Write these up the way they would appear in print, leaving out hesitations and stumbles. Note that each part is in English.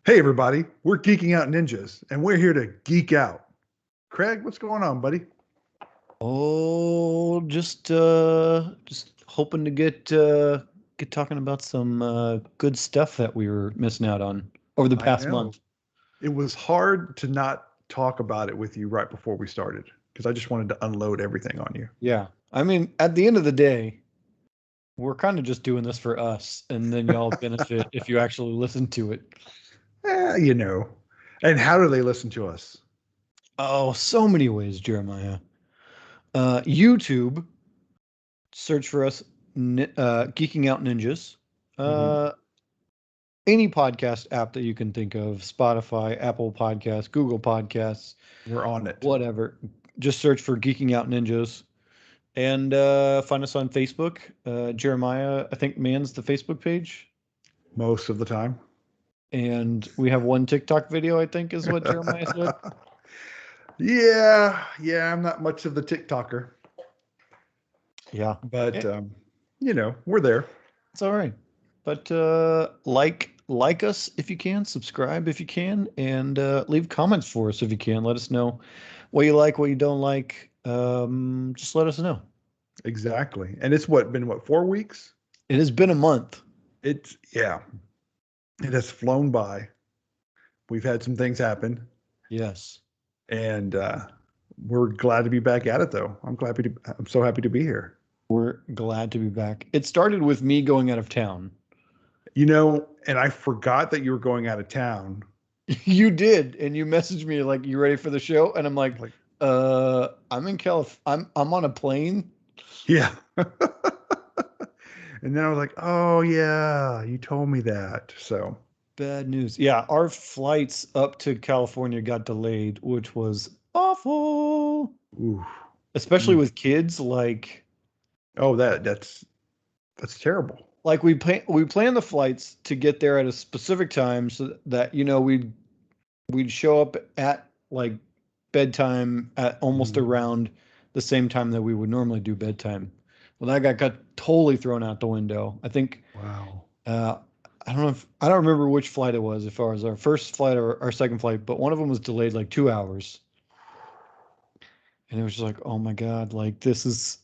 Hey, everybody, we're Geeking Out Ninjas, and we're here to geek out. Craig, what's going on, buddy? Oh, just hoping to get talking about some good stuff that we were missing out on over the I past know. month. It was hard to not talk about it with you right before we started because I just wanted to unload everything on you. Yeah. I mean, at the end of the day, we're kind of just doing this for us, and then y'all benefit if you actually listen to it. You know. And how do they listen to us? Oh, so many ways, Jeremiah. YouTube, search for us, Geeking Out Ninjas. Hmm. Uh, any podcast app that you can think of, Spotify, Apple Podcasts, Google Podcasts, We're on it whatever. Just search for Geeking Out Ninjas and find us on Facebook. Jeremiah, I think, mans the Facebook page. most of the time. And we have one TikTok video, I think, is what Jeremiah said. Yeah, I'm not much of the TikToker, Yeah. but we're there. It's all right. But like us if you can, subscribe if you can, and leave comments for us if you can. Let us know what you like, what you don't like. Just let us know. Exactly. And it's been 4 weeks? It has been a month. Yeah, it has flown by. We've had some things happen, Yes. and we're glad to be back at it. Though I'm so happy to be here. We're glad to be back. It started with me going out of town. And I forgot that you were going out of town. You did, and you messaged me like, "You ready for the show?" And I'm like, Like, I'm in Calif. I'm on a plane." yeah. And then I was like, oh yeah, you told me that. So, Bad news. Yeah, our flights up to California got delayed, which was awful, ooh, especially mm. with kids. Oh, that's terrible. We planned the flights to get there at a specific time so that we'd show up at like bedtime at almost Mhm. around the same time that we would normally do bedtime. Well, that got totally thrown out the window. I think Wow. uh, I don't remember which flight it was, if it was our first flight or our second flight, but one of them was delayed like 2 hours, and it was just like, oh my God, like this is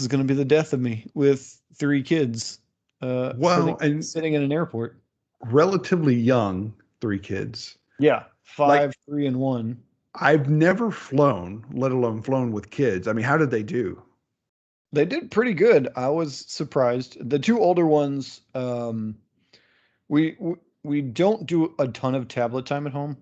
gonna be the death of me with three kids, Well, sitting and sitting in an airport. relatively young, three kids. Yeah, Like 5, 3, and 1. I've never flown, let alone flown with kids. I mean, how did they do? They did pretty good. I was surprised. The two older ones, we we don't do a ton of tablet time at home,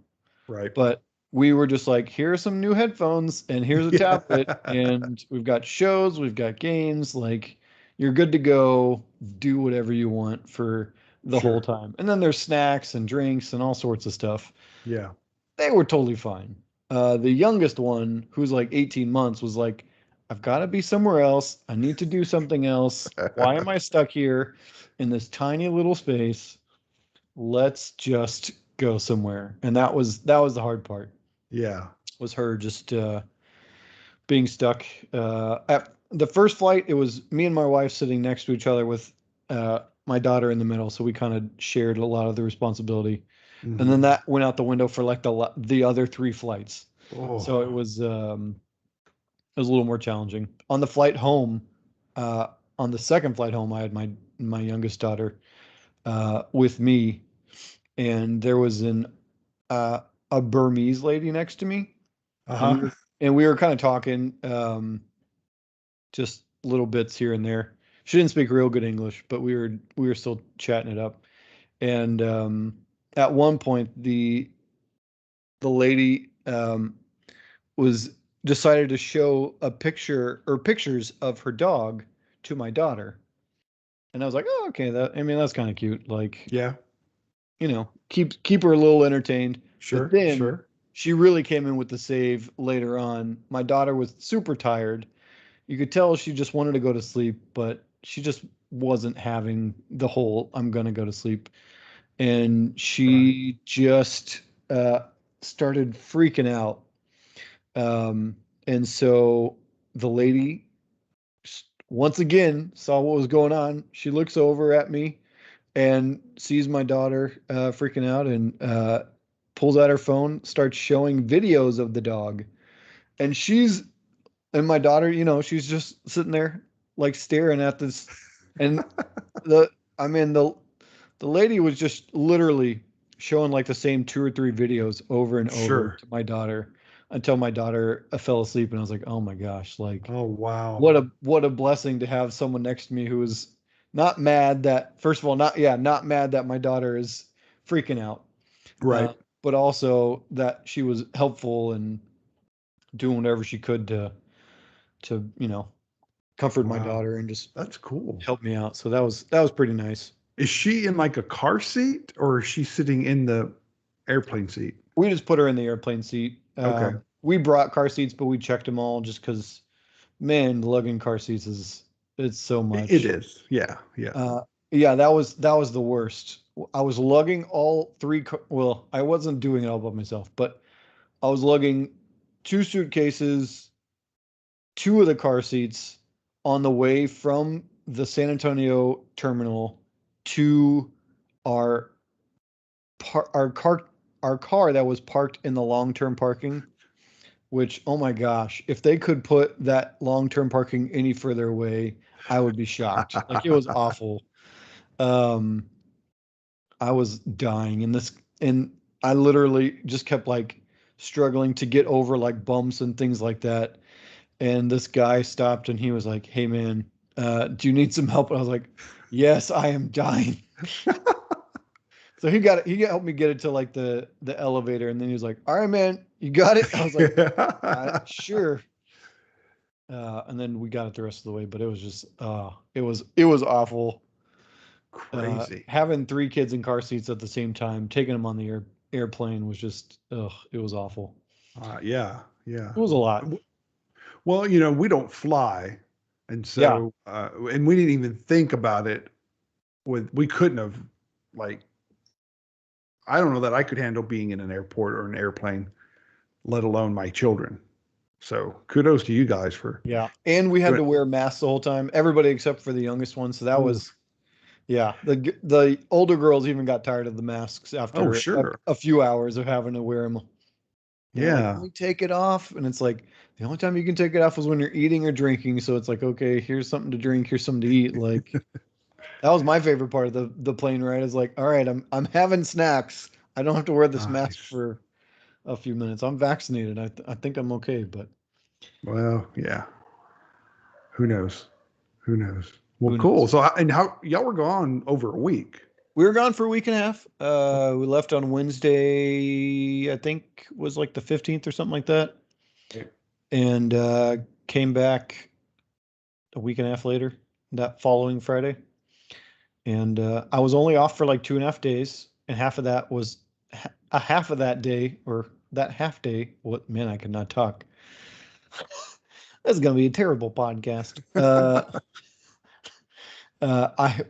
Right. but we were just like, here are some new headphones and here's a tablet, Yeah. and we've got shows, we've got games, like you're good to go, do whatever you want for the whole Sure. time. And then there's snacks and drinks and all sorts of stuff. Yeah. They were totally fine. The youngest one, who's like 18 months, was like, I've got to be somewhere else. I need to do something else. Why am I stuck here in this tiny little space? Let's just go somewhere. And that was the hard part. Yeah. Was her just being stuck. At the first flight, it was me and my wife sitting next to each other with my daughter in the middle, so we kind of shared a lot of the responsibility. And then Hmm. that went out the window for like the other three flights. So Oh. it was a little more challenging. On the flight home, uh, on the second flight home, I had my youngest daughter with me, and there was uh, a Burmese lady next to me, and we Uh-huh. were and we were kind of talking, just little bits here and there. She didn't speak real good English, but we were still chatting it up. And at one point, the lady was decided to show a picture or pictures of her dog to my daughter, and I was like, oh, okay, that's kind of cute. Like, Yeah. keep her a little entertained. But Sure. then Sure. she really came in with the save later on. My daughter was super tired. You could tell she just wanted to go to sleep, but she just wasn't having the whole "I'm gonna go to sleep," and Right. she just uh, started freaking out. Um, and so the lady once again saw what was going on. She looks over at me, and sees my daughter freaking out and pulls out her phone, starts showing videos of the dog. And my daughter, she's just sitting there like staring at this. And the, I mean, the lady was just literally showing like the same two or three videos over and over Sure. to my daughter until my daughter fell asleep. And I was like, oh my gosh, like Oh, wow. what a blessing to have someone next to me who is not mad that, first of all, not mad that my daughter is freaking out, Right. but also that she was helpful and doing whatever she could to comfort my Wow. daughter and just That's cool. help me out. So that was pretty nice. Is she in like a car seat or is she sitting in the airplane seat? We just put her in the airplane seat. Okay. We brought car seats, but we checked them all just because, man, lugging car seats it's so It much. is. Yeah. Yeah. Uh, yeah, that was the worst. I was lugging all three. Well, I wasn't doing it all by myself, but I was lugging two suitcases, two of the car seats on the way from the San Antonio terminal to our our car that was parked in the long-term parking, which, oh my gosh, if they could put that long-term parking any further away, I would be shocked. Like, it was awful. Um, I was dying and I literally just kept like struggling to get over like bumps and things like that. And this guy stopped and he was like, "Hey man, do you need some help?" And I was like, "Yes, I am dying." So he helped me get it to like the elevator, and then he was like, "All right, man, you got it." I was like, "Sure." And then we got it the rest of the way, but it was just it was awful. Crazy. Having three kids in car seats at the same time, taking them on the airplane was just it was awful. Yeah. Yeah. It was a lot. Well, we don't fly. And Yeah. so, and we didn't even think about it we couldn't have, like, I don't know that I could handle being in an airport or an airplane, let alone my children. So kudos to you guys for Yeah. And we had doing to it. wear masks the whole time, everybody except for the youngest one. So that Ooh. was, yeah. The older girls even got tired of the masks Oh, after sure. a few hours of having to wear them. They're like, "Can Yeah. we take it off?" And it's like, the only time you can take it off is when you're eating or drinking. So it's like, okay, here's something to drink, here's something to eat. Like, that was my favorite part of the plane ride. Is like, all right, I'm having snacks. I don't have to wear this mask Nice. for a few minutes. I'm vaccinated. I think I'm okay, but Well, yeah. Who knows? Who knows? Well, who cool. knows? So, and how y'all were gone over a week? We were gone for a week and a half. We left on Wednesday, I think was like the 15th or something like that, and came back a week and a half later, that following Friday. And I was only off for like 2.5 days, and half of that was a half of that day, or that half day. What, man, I could not talk. This is gonna be a terrible podcast.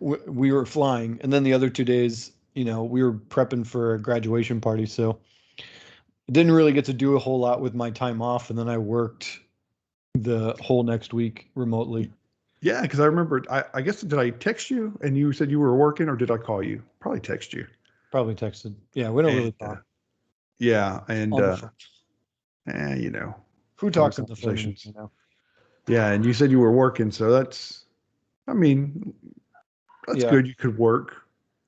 We were flying, and then the other 2 days, we were prepping for a graduation party, so didn't really get to do a whole lot with my time off, and then I worked the whole next week remotely. Yeah, because I remember, I guess, did I text you and you said you were working or did I call you? Probably text you. Probably texted. Yeah, we don't And really talk yeah, and on the phone. you know, Who phone talks on the phone conversations. anymore now? Yeah, and you said you were working, so I mean, that's Yeah. good. You could work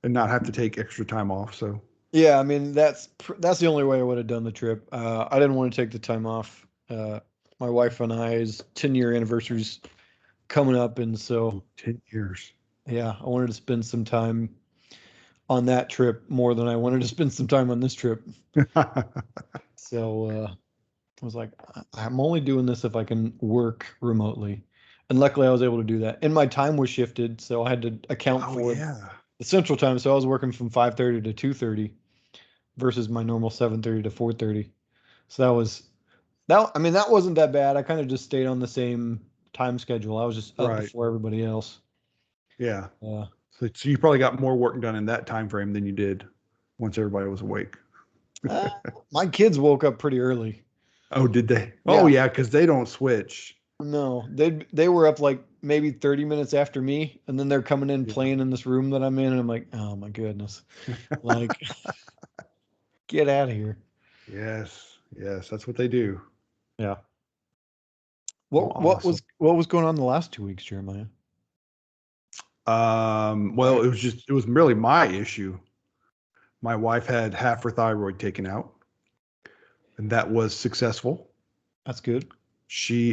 and not have to take extra time off. So Yeah, I mean that's the only way I would have done the trip. I didn't want to take the time off. My wife and I's 10-year anniversary's coming up, and so 10 years. yeah, I wanted to spend some time on that trip more than I wanted to spend some time on this trip. So I was like, I'm only doing this if I can work remotely, and luckily I was able to do that. And my time was shifted, so I had to account Oh for yeah, the central time. So I was working from 5:30 to 2:30 versus my normal 7:30 to 4:30. So that. I mean, that wasn't that bad. I kind of just stayed on the same time schedule. I was just up right. before everybody else. Yeah. Uh, So you probably got more work done in that time frame than you did once everybody was awake. my kids woke up pretty early. Oh, did they? Oh Yeah, yeah, because they don't switch. No, they were up like maybe 30 minutes after me, and then they're coming in Yeah. playing in this room that I'm in, and I'm like, oh my goodness, like get out of here. Yes, yes, that's what they do. Yeah. Well, awesome. What was going on the last 2 weeks, Jeremiah? Well, it was really my issue. My wife had half her thyroid taken out, and that was successful. That's good.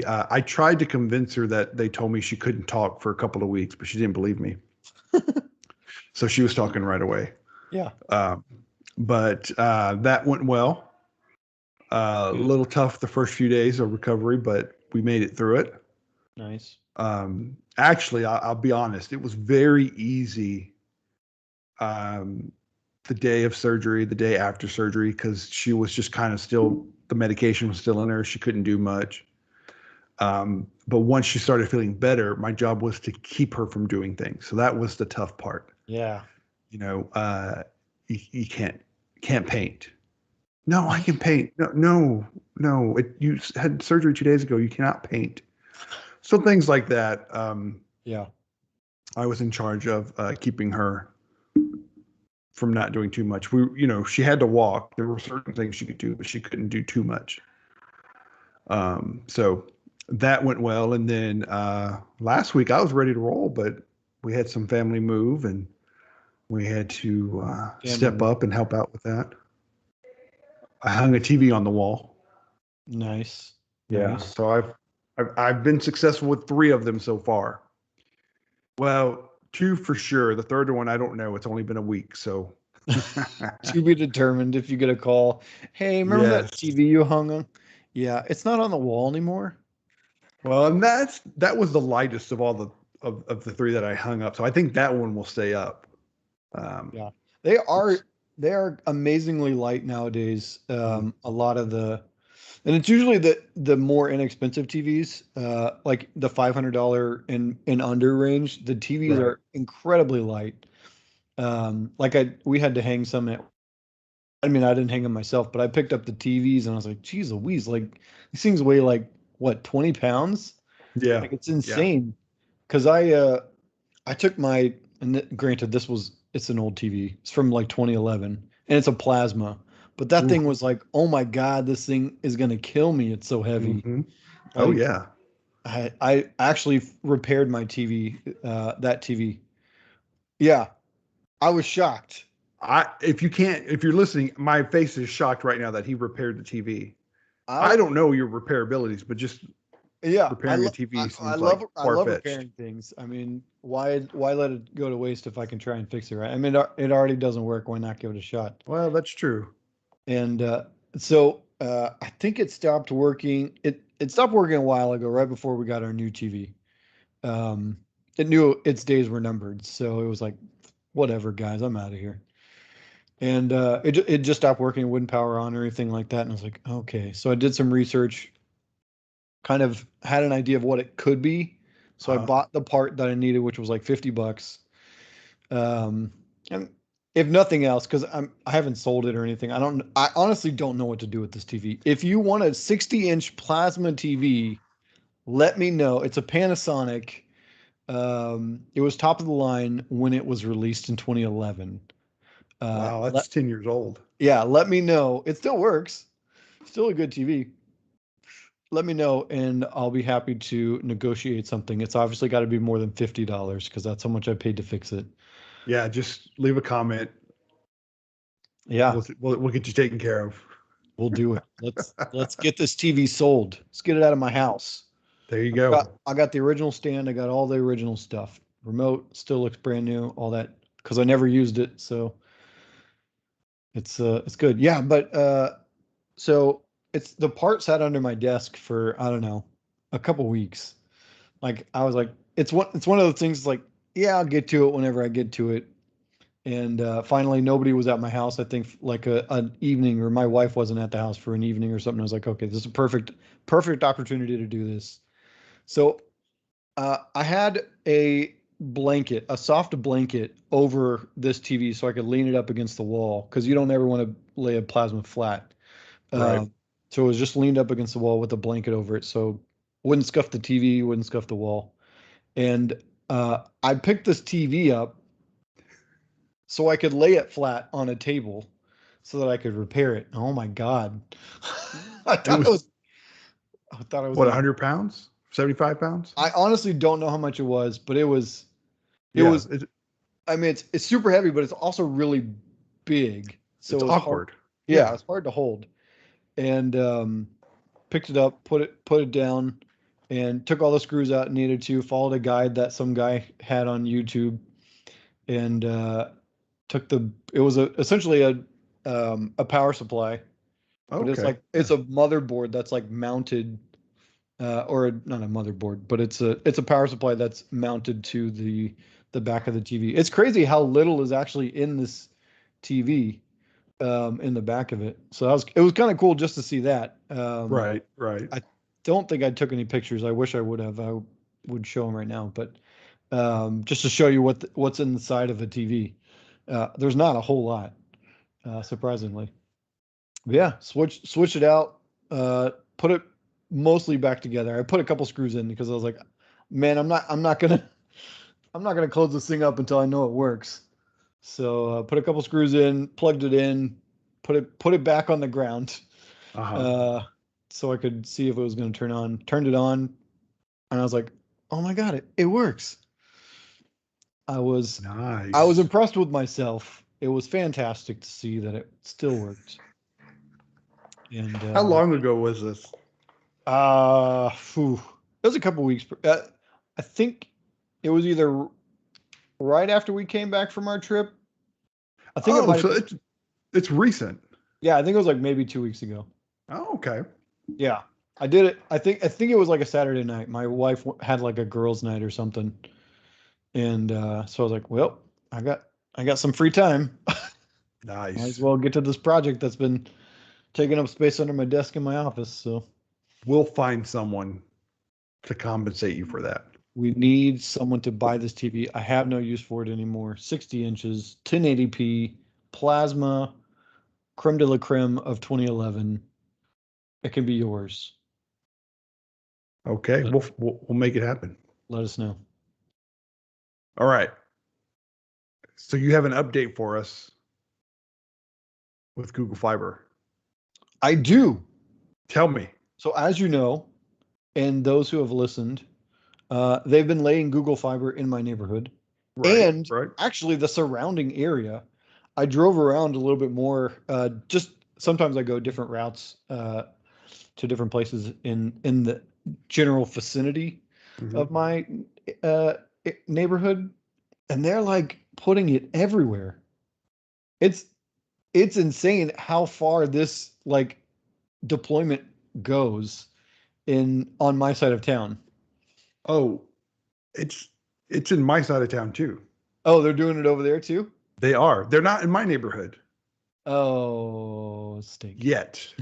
I tried to convince her that they told me she couldn't talk for a couple of weeks, but she didn't believe me. So she was talking right away. Yeah. Um, but that went well. A Good. little tough the first few days of recovery, but we made it through it. Nice. Actually, I'll be honest, it was very easy um, the day of surgery, the day after surgery, because she was just kind of still, the medication was still in her. She couldn't do much. But once she started feeling better, my job was to keep her from doing things. So that was the tough part. Yeah. You know, you can't paint. No, I can paint. No, no, no. You had surgery 2 days ago. You cannot paint. So things like that. Yeah. I was in charge of keeping her from not doing too much. She had to walk. There were certain things she could do, but she couldn't do too much. So that went well. And then last week I was ready to roll, but we had some family move and we had to step Family. up and help out with that. I hung a TV on the wall. Nice. Yeah. Nice. So I've been successful with 3 of them so far. Well, 2 for sure. The third one I don't know. It's only been a week, so To be determined if you get a call. Hey, remember that yes. TV you hung on? Yeah, it's not on the wall anymore. Well, and that was the lightest of all of the 3 that I hung up. So I think that one will stay up. Um, Yeah. They are they are amazingly light nowadays. mm, A lot of and it's usually the more inexpensive TVs, like the $500 and under range. The TVs right. are incredibly light. Like we had to hang some at. I mean, I didn't hang them myself, but I picked up the TVs and I was like, geez Louise, like these things weigh like what, 20 pounds? Yeah. Like it's Yeah. insane. Because I took my, and granted, it's an old TV. It's from like 2011 and it's a plasma. But that Ooh. thing was like, oh my God, this thing is going to kill me. It's so heavy. Hmm. Oh Like yeah. I actually repaired my TV, that TV. Yeah, I was shocked. If you're listening, my face is shocked right now that he repaired the TV. I I don't know your repair abilities, but just Yeah, repairing a TV seems like I far love fetched. repairing things. I mean, why let it go to waste if I can try and fix it, right? I mean, it already doesn't work. Why not give it a shot? Well, that's true. And I think it stopped working. It stopped working a while ago, right before we got our new TV. Um, it knew its days were numbered, so it was like, whatever, guys, I'm out of here. And it just stopped working. It wouldn't power on or anything like that. And I was like, okay. So I did some research, kind of had an idea of what it could be. So I Uh, bought the part that I needed, which was like $50. Um, and if nothing else, because I haven't sold it or anything, I honestly don't know what to do with this TV. If you want a 60-inch plasma TV, let me know. It's a Panasonic. It was top of the line when it was released in 2011. wow, that's 10 years old. Yeah, let me know. It still works. Still a good TV. Let me know and I'll be happy to negotiate something. It's obviously got to be more than $50 because that's how much I paid to fix it. Yeah, just leave a comment. Yeah, We'll get you taken care of. we'll do it. Let's get this TV sold. Let's get it out of my house. There you go. I got the original stand. I got all the original stuff. Remote still looks brand new. All that because I never used it, so it's good. Yeah, but so it's the part sat under my desk for I don't know a couple weeks. Like I was like, it's one of those things like, yeah, I'll get to it whenever I get to it. And finally, nobody was at my house. I think like an evening, or my wife wasn't at the house for an evening or something. I was like, okay, this is a perfect opportunity to do this. So I had a soft blanket over this TV so I could lean it up against the wall because you don't ever want to lay a plasma flat. Right. So it was just leaned up against the wall with a blanket over it. So Wouldn't scuff the TV, wouldn't scuff the wall. And I picked this TV up so I could lay it flat on a table so that I could repair it. Oh my God. I And it thought it was was I thought I was what, gonna 100 pounds, 75 pounds? I honestly don't know how much it was, but it Yeah, was I mean it's super heavy, but it's also really big. So it's it was hard. awkward. Yeah, it's hard to hold. And picked it up, put it down, and took all the screws out needed to, followed a guide that some guy had on YouTube, and it was essentially a power supply, but Okay. it's a motherboard that's like mounted, not a motherboard, but it's a power supply that's mounted to the back of the TV. It's crazy how little is actually in this TV, in the back of it. So it was kind of cool just to see that. Right, right. I don't think I took any pictures. I wish I would have. I would show them right now, but just to show you what's inside of a TV. There's not a whole lot, surprisingly. But yeah, switch it out. Put it mostly back together. I put a couple screws in because I was like, man, I'm not gonna close this thing up until I know it works. So put a couple screws in, plugged it in, put it back on the ground, Uh-huh. so I could see if it was going to turn on. Turned it on, and I was like, "Oh my God, it works!" I was I was Nice. impressed with myself. It was fantastic to see that it still worked. And How long ago was this? it was a couple weeks. I think it was either right after we came back from our trip. I think it Oh, might have so been, it's recent. yeah, I think it was like maybe 2 weeks ago. Oh, okay. Yeah, I did it. I think it was like a Saturday night. My wife had like a girls' night or something, and so I was like, "Well, I got some free time. Might as Nice. well get to this project that's been taking up space under my desk in my office." So We'll find someone to compensate you for that. we need someone to buy this TV. I have no use for it anymore. 60 inches, 1080p, plasma, creme de la creme of 2011. It can be yours. Okay, Let, we'll make it happen. let us know. All right. So you have an update for us with Google Fiber. I do. Tell me. So as you know, and those who have listened, they've been laying Google Fiber in my neighborhood Right, and right. actually the surrounding area. I drove around a little bit more. Just sometimes I go different routes to different places in the general vicinity Mhm. of my uh, neighborhood, and they're like putting it everywhere. It's it's insane how far this like deployment goes in on my side of town. Oh, it's it's in my side of town too. Oh, they're doing it over there too? They are. They're not in my neighborhood Oh, stink. yet,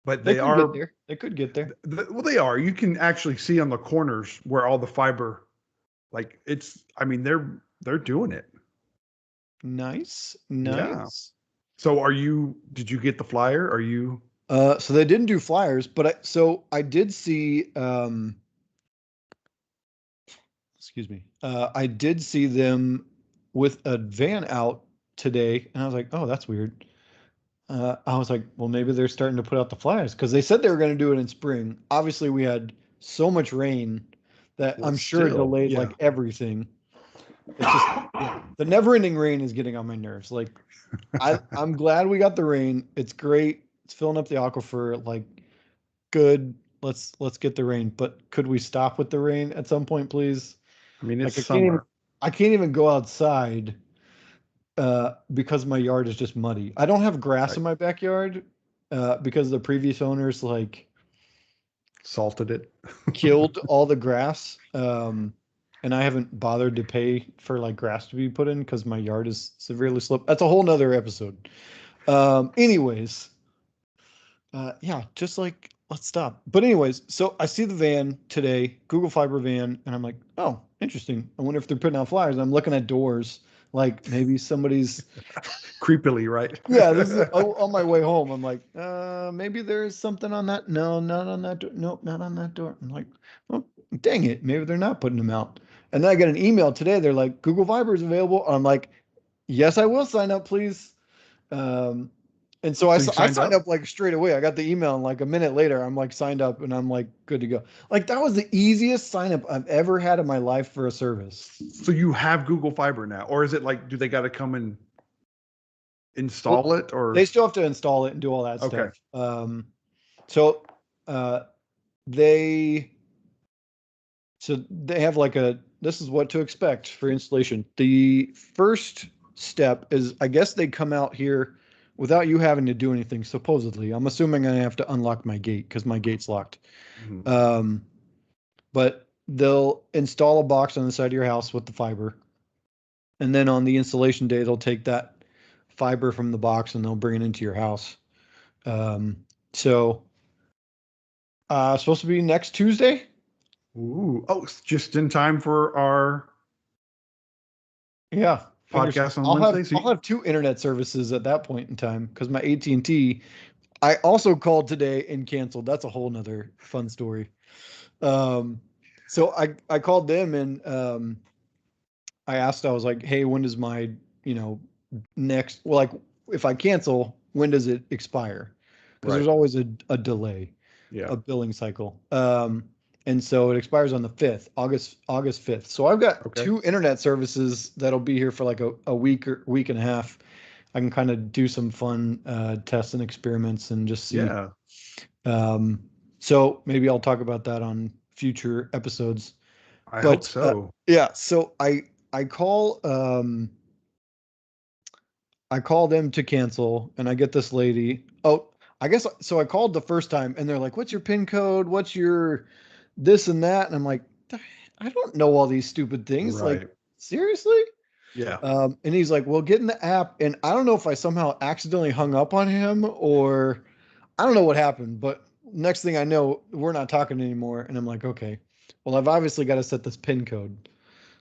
but They they could get are. there. They could get there. Well, they are. You can actually see on the corners where all the fiber, like it's. I mean, they're doing it. Nice. Yeah. Nice. So are you? Did you get the flyer? Are you? So they didn't do flyers, but I did see excuse me. I did see them with a van out today, and I was like, "Oh, that's weird." I was like, "Well, maybe they're starting to put out the flyers because they said they were going to do it in spring." Obviously, we had so much rain that Well, I'm sure it still, delayed yeah. like everything. It's just yeah, the never-ending rain is getting on my nerves. Like I'm glad we got the rain. It's great. It's filling up the aquifer. Like good. Let's get the rain. But could we stop with the rain at some point, please? I mean, it's Like summer. I can't even go outside because my yard is just muddy. I don't have grass Right. in my backyard because the previous owners like Salted it. killed all the grass. And I haven't bothered to pay for like grass to be put in because my yard is severely sloped. That's a whole nother episode. Anyways, yeah, just like let's stop. But anyways, so I see the van today, Google Fiber van, and I'm like, oh, interesting. I wonder if they're putting out flyers. I'm looking at doors Like maybe somebody's Creepily, right? yeah, this is on my way home. I'm like, maybe there's something on that. No, not on that door. Nope, not on that door. I'm like, oh, dang it. Maybe they're not putting them out. And then I get an email today. They're like, Google Fiber is available. I'm like, yes, I will sign up, please. Um, and so So you I signed signed up? up like straight away. I got the email and like a minute later, I'm like signed up and I'm like good to go. Like that was the easiest sign up I've ever had in my life for a service. So you have Google Fiber now, or is it like, do they got to come and Well, install it, they or still have to install it and do all that okay, stuff. So uh, they so they have like a this is what to expect for installation. The first step is I guess they come out here without you having to do anything, supposedly. I'm assuming I have to unlock my gate because my gate's locked. Mhm. Um, but they'll install a box on the side of your house with the fiber. And then on the installation day, they'll take that fiber from the box and they'll bring it into your house. Um, so supposed to be next Tuesday. Ooh, oh, it's just in time for our Yeah, fingers. podcast on Wednesday. So I'll have two internet services at that point in time because my AT&T. I also called today and canceled. That's a whole nother fun story. Um, so I called them and I asked. I was like, hey, when does my next? Well, like if I cancel, when does it expire? Because right, there's always a delay, yeah, a billing cycle. And so it expires on the 5th, August 5th. So I've got okay, two internet services that'll be here for like a week or week and a half. I can kind of do some fun tests and experiments and just see. yeah. Um, so maybe I'll talk about that on future episodes. I hope But so. yeah, so I call I call them to cancel and I get this lady. Oh, I guess so. I called the first time and they're like, what's your PIN code? What's your this and that? And I'm like, I don't know all these stupid things. Like, Right, seriously? yeah, And he's like, well, get in the app. And I don't know if I somehow accidentally hung up on him or I don't know what happened, but next thing I know, we're not talking anymore. And I'm like, okay, well, I've obviously got to set this PIN code.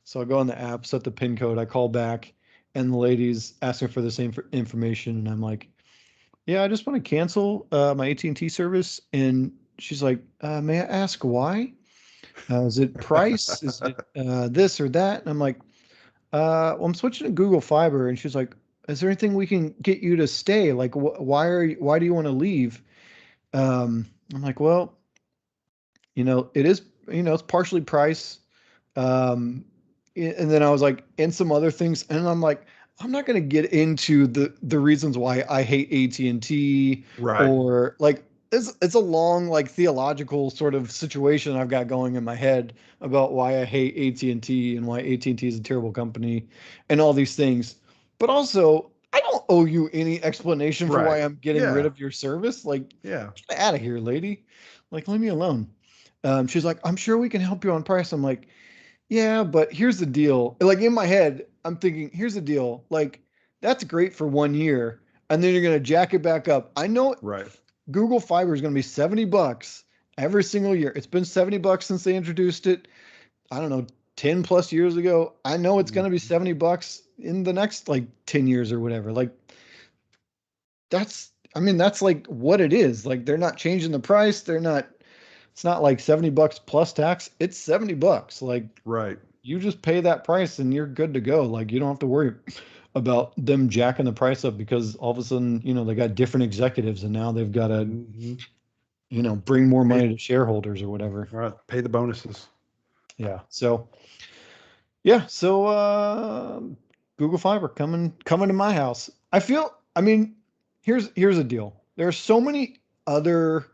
So I go on the app, set the PIN code, I call back, and the lady's asking for the same information, and I'm like, "Yeah, I just want to cancel my AT&T service." And she's like, "May I ask why? Is it price? Is it this or that?" And I'm like, "Well, I'm switching to Google Fiber." And she's like, "Is there anything we can get you to stay? Like, why do you want to leave?" I'm like, "Well, it is, it's partially price." Um, and then I was like, and some other things, and I'm like, I'm not going to get into the reasons why I hate AT&T right. or like it's a long like theological sort of situation I've got going in my head about why I hate AT&T and T and why AT&T is a terrible company and all these things. But also, I don't owe you any explanation for why Right. I'm getting rid Yeah. of your service. Like, Yeah. get out of here, lady. Like, leave me alone. She's like, I'm sure we can help you on price. I'm like, yeah, but here's the deal. Like in my head, I'm thinking, here's the deal. Like, that's great for 1 year, and then you're gonna jack it back up. I know Right. Google Fiber is gonna be $70 every single year. It's been $70 since they introduced it. I don't know, 10 plus years ago. I know it's gonna be Mhm. $70 in the next like 10 years or whatever. Like I mean, that's like what it is. Like they're not changing the price. It's not like $70 plus tax. It's $70. Like Right. you just pay that price and you're good to go. Like you don't have to worry about them jacking the price up because all of a sudden, they got different executives and now they've got to, Hmm. bring more Pay, money to shareholders or whatever. right. Pay the bonuses. Yeah. So yeah. So Google Fiber coming to my house. I mean, here's a deal. There are so many other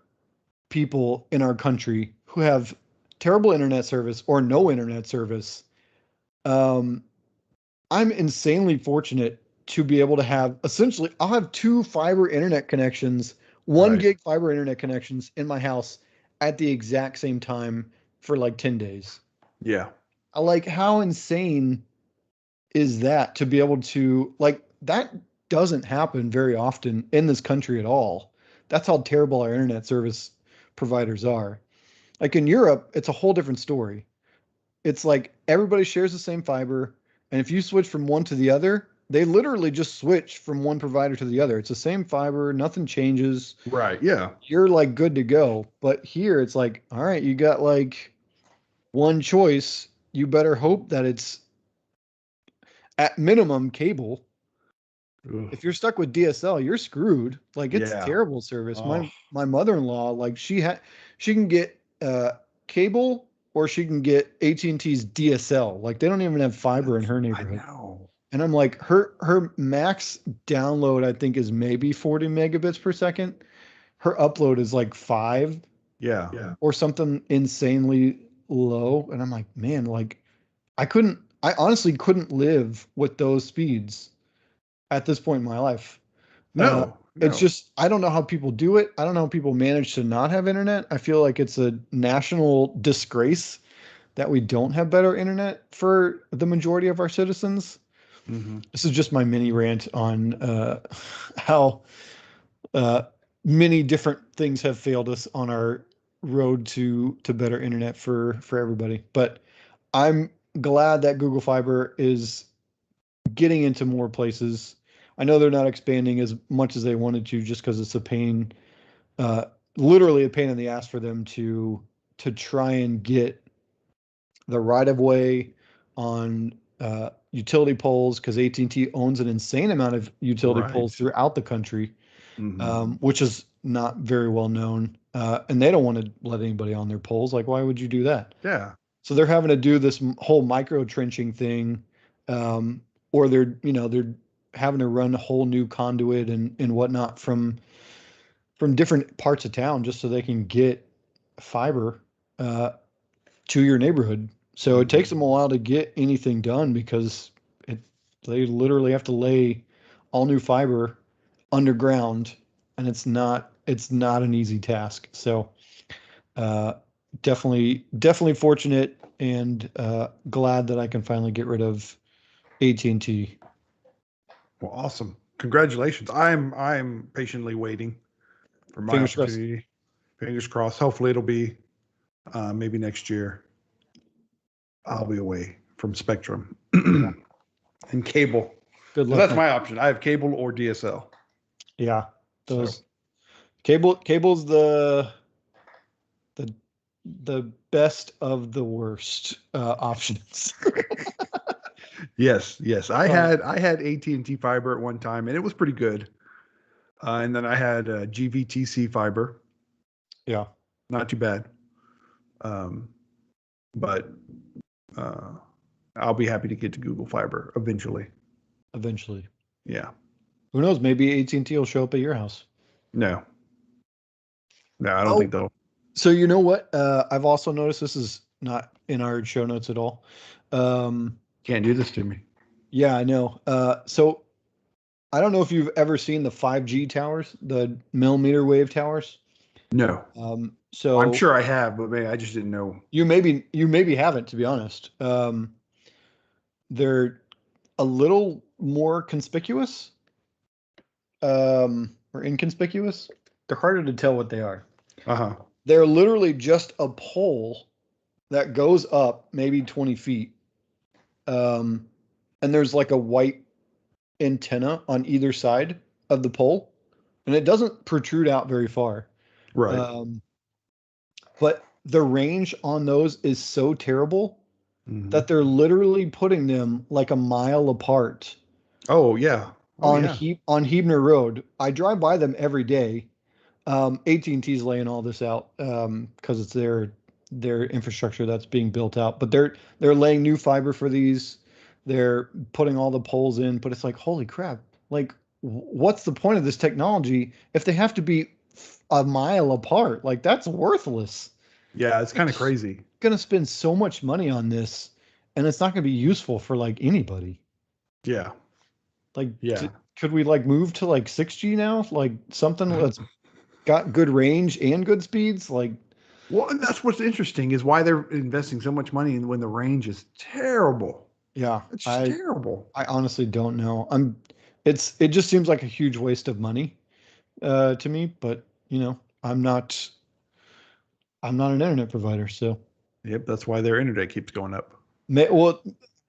people in our country who have terrible internet service or no internet service. Um, I'm insanely fortunate to be able to have essentially, I'll have two fiber internet connections, one Right. gig fiber internet connections in my house at the exact same time for like 10 days. Yeah. I like how insane is that to be able to, like, that doesn't happen very often in this country at all. That's how terrible our internet service providers are. Like in Europe, it's a whole different story. It's like everybody shares the same fiber. And if you switch from one to the other, they literally just switch from one provider to the other. It's the same fiber, nothing changes. Right. Yeah. You're like good to go. But here it's like, all right, you got like one choice. You better hope that it's at minimum cable. Ugh. If you're stuck with DSL, you're screwed. Like it's Yeah. terrible service. Oh, My mother-in-law, like she can get cable or she can get AT&T's DSL. Like they don't even have fiber in her I neighborhood. know. And I'm like, her max download, I think, is maybe 40 megabits per second. Her upload is like 5 Yeah. Yeah. or something insanely low. And I'm like, man, like I honestly couldn't live with those speeds at this point in my life. Uh, No. it's No. just, I don't know how people do it. I don't know how people manage to not have internet. I feel like it's a national disgrace that we don't have better internet for the majority of our citizens. Hmm. This is just my mini rant on how uh, many different things have failed us on our road to better internet for everybody. But I'm glad that Google Fiber is getting into more places. I know they're not expanding as much as they wanted to, just because it's a pain, uh, literally a pain in the ass for them to try and get the right of way on utility poles, because AT&T owns an insane amount of utility poles Right. throughout the country, Hmm. which is not very well known. And they don't want to let anybody on their poles. Like, why would you do that? Yeah. So they're having to do this whole micro trenching thing, um, or they're having to run a whole new conduit and whatnot from different parts of town just so they can get fiber uh, to your neighborhood. So it takes Hmm. them a while to get anything done because it they literally have to lay all new fiber underground, and it's not an easy task. So uh, definitely fortunate and glad that I can finally get rid of AT&T. Well, awesome. Congratulations. I'm patiently waiting for my Fingers crossed. opportunity. Fingers crossed. Hopefully it'll be maybe next year. I'll be away from Spectrum Yeah. and cable. Good Because luck, that's man. my option. I have cable or DSL. Yeah. So Those cable's the the best of the worst options. yes, yes. I Uh, had I had AT&T fiber at one time, and it was pretty good. And then I had GVTC fiber, yeah, not too bad. Um, but uh, I'll be happy to get to Google Fiber eventually. eventually. Yeah. Who knows? Maybe AT&T will show up at your house. No, no, I don't think Oh, they'll. so you know what? I've also noticed this is not in our show notes at all. Um, Can't do this to me. yeah, I know. So I don't know if you've ever seen the 5G towers, the millimeter wave towers. No, I'm So sure I have, but maybe I just didn't know. you maybe haven't, to be honest. They're a little more conspicuous, or inconspicuous. They're harder to tell what they are. Uh huh. They're literally just a pole that goes up maybe 20 feet. Um, and there's like a white antenna on either side of the pole, and it doesn't protrude out very far. Right. Um, but the range on those is so terrible Hmm. that they're literally putting them like a mile apart Oh yeah. Oh yeah. On Hebner Road. I drive by them every day. AT&T's laying all this out because it's their infrastructure that's being built out. But they're laying new fiber for these. They're putting all the poles in. But it's like, holy crap! Like, what's the point of this technology if they have to be a mile apart? Like, that's worthless. Yeah, it's kind of It's crazy. gonna spend so much money on this, and it's not gonna be useful for like anybody. Yeah. Like, Yeah. could we like move to like 6G now? Like something that's got good range and good speeds? Like, Well, and that's what's interesting is why they're investing so much money in when the range is terrible. yeah, It's just I terrible. I honestly don't know. It just seems like a huge waste of money to me, but I'm not an internet provider, so Yep, that's why their internet keeps going up. well,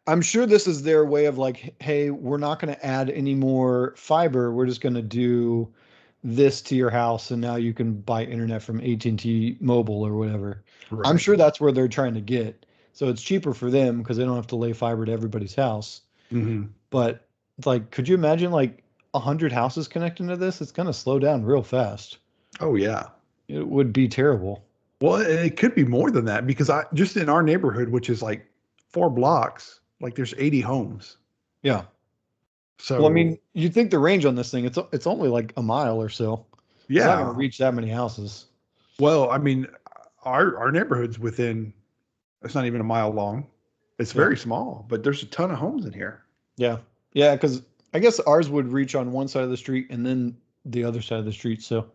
I'm sure this is their way of like, hey, we're not going to add any more fiber. We're just going to do this to your house, and now you can buy internet from AT&T Mobile or whatever. I'm Right. sure that's where they're trying to get. So it's cheaper for them because they don't have to lay fiber to everybody's house. Hmm. But like, could you imagine like 100 houses connecting to this? It's going to slow down real fast. Oh yeah. It would be terrible. Well, it could be more than that because I just in our neighborhood, which is like 4 blocks, like there's 80 homes. Yeah. Well, I So mean, you'd think the range on this thing, it's only like a mile or so. It's not going to yeah. reach that many houses. Well, I mean, our neighborhood's within. It's not even a mile long. It's Yeah. very small, but there's a ton of homes in here. Yeah. Yeah, because I guess ours would reach on one side of the street and then the other side of the street. So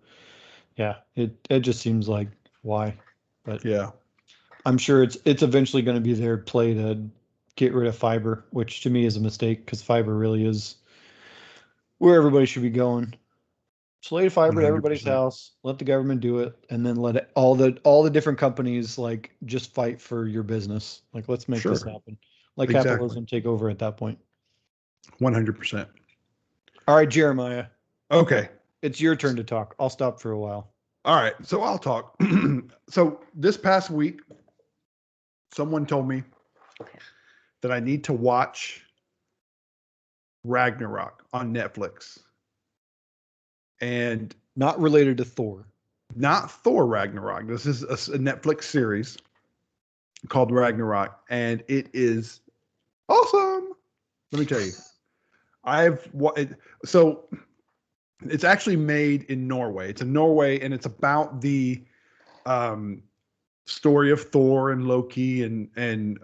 yeah, it just seems like why. But Yeah. I'm sure it's eventually going to be their play to get rid of fiber, which to me is a mistake because fiber really is where everybody should be going. Slate fiber to everybody's 100%. house, let the government do it, and then let all the different companies like just fight for your business. Like let's make this Sure. happen. Let Exactly. capitalism take over at that point. 100%. All right, Jeremiah, Okay. it's your turn to talk. I'll stop for a while. All right. So I'll talk. So this past week, someone told me that I need to watch Ragnarok on Netflix and Not related to Thor. not Thor Ragnarok. This is a Netflix series called Ragnarok, and it is awesome. Let me tell you, so it's actually made in Norway. It's in Norway, and it's about the um, story of Thor and Loki and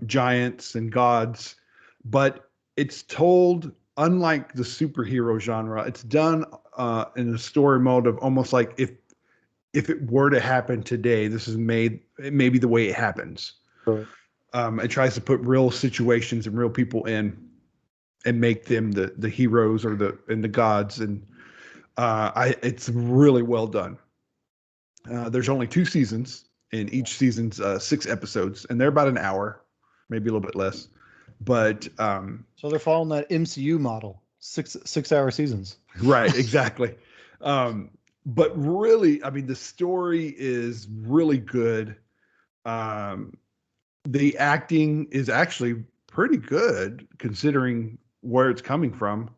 giants and gods, but it's told unlike the superhero genre. It's done in a story mode of almost like if it were to happen today, this is made maybe the way it happens. Right. It tries to put real situations and real people in and make them the heroes or the gods, and it's really well done. There's only 2 seasons, and each season's 6 episodes, and they're about an hour, maybe a little bit less. But So they're following that MCU model, 6 hour seasons. right, exactly. But really, I mean, the story is really good. Um, the acting is actually pretty good considering where it's coming from.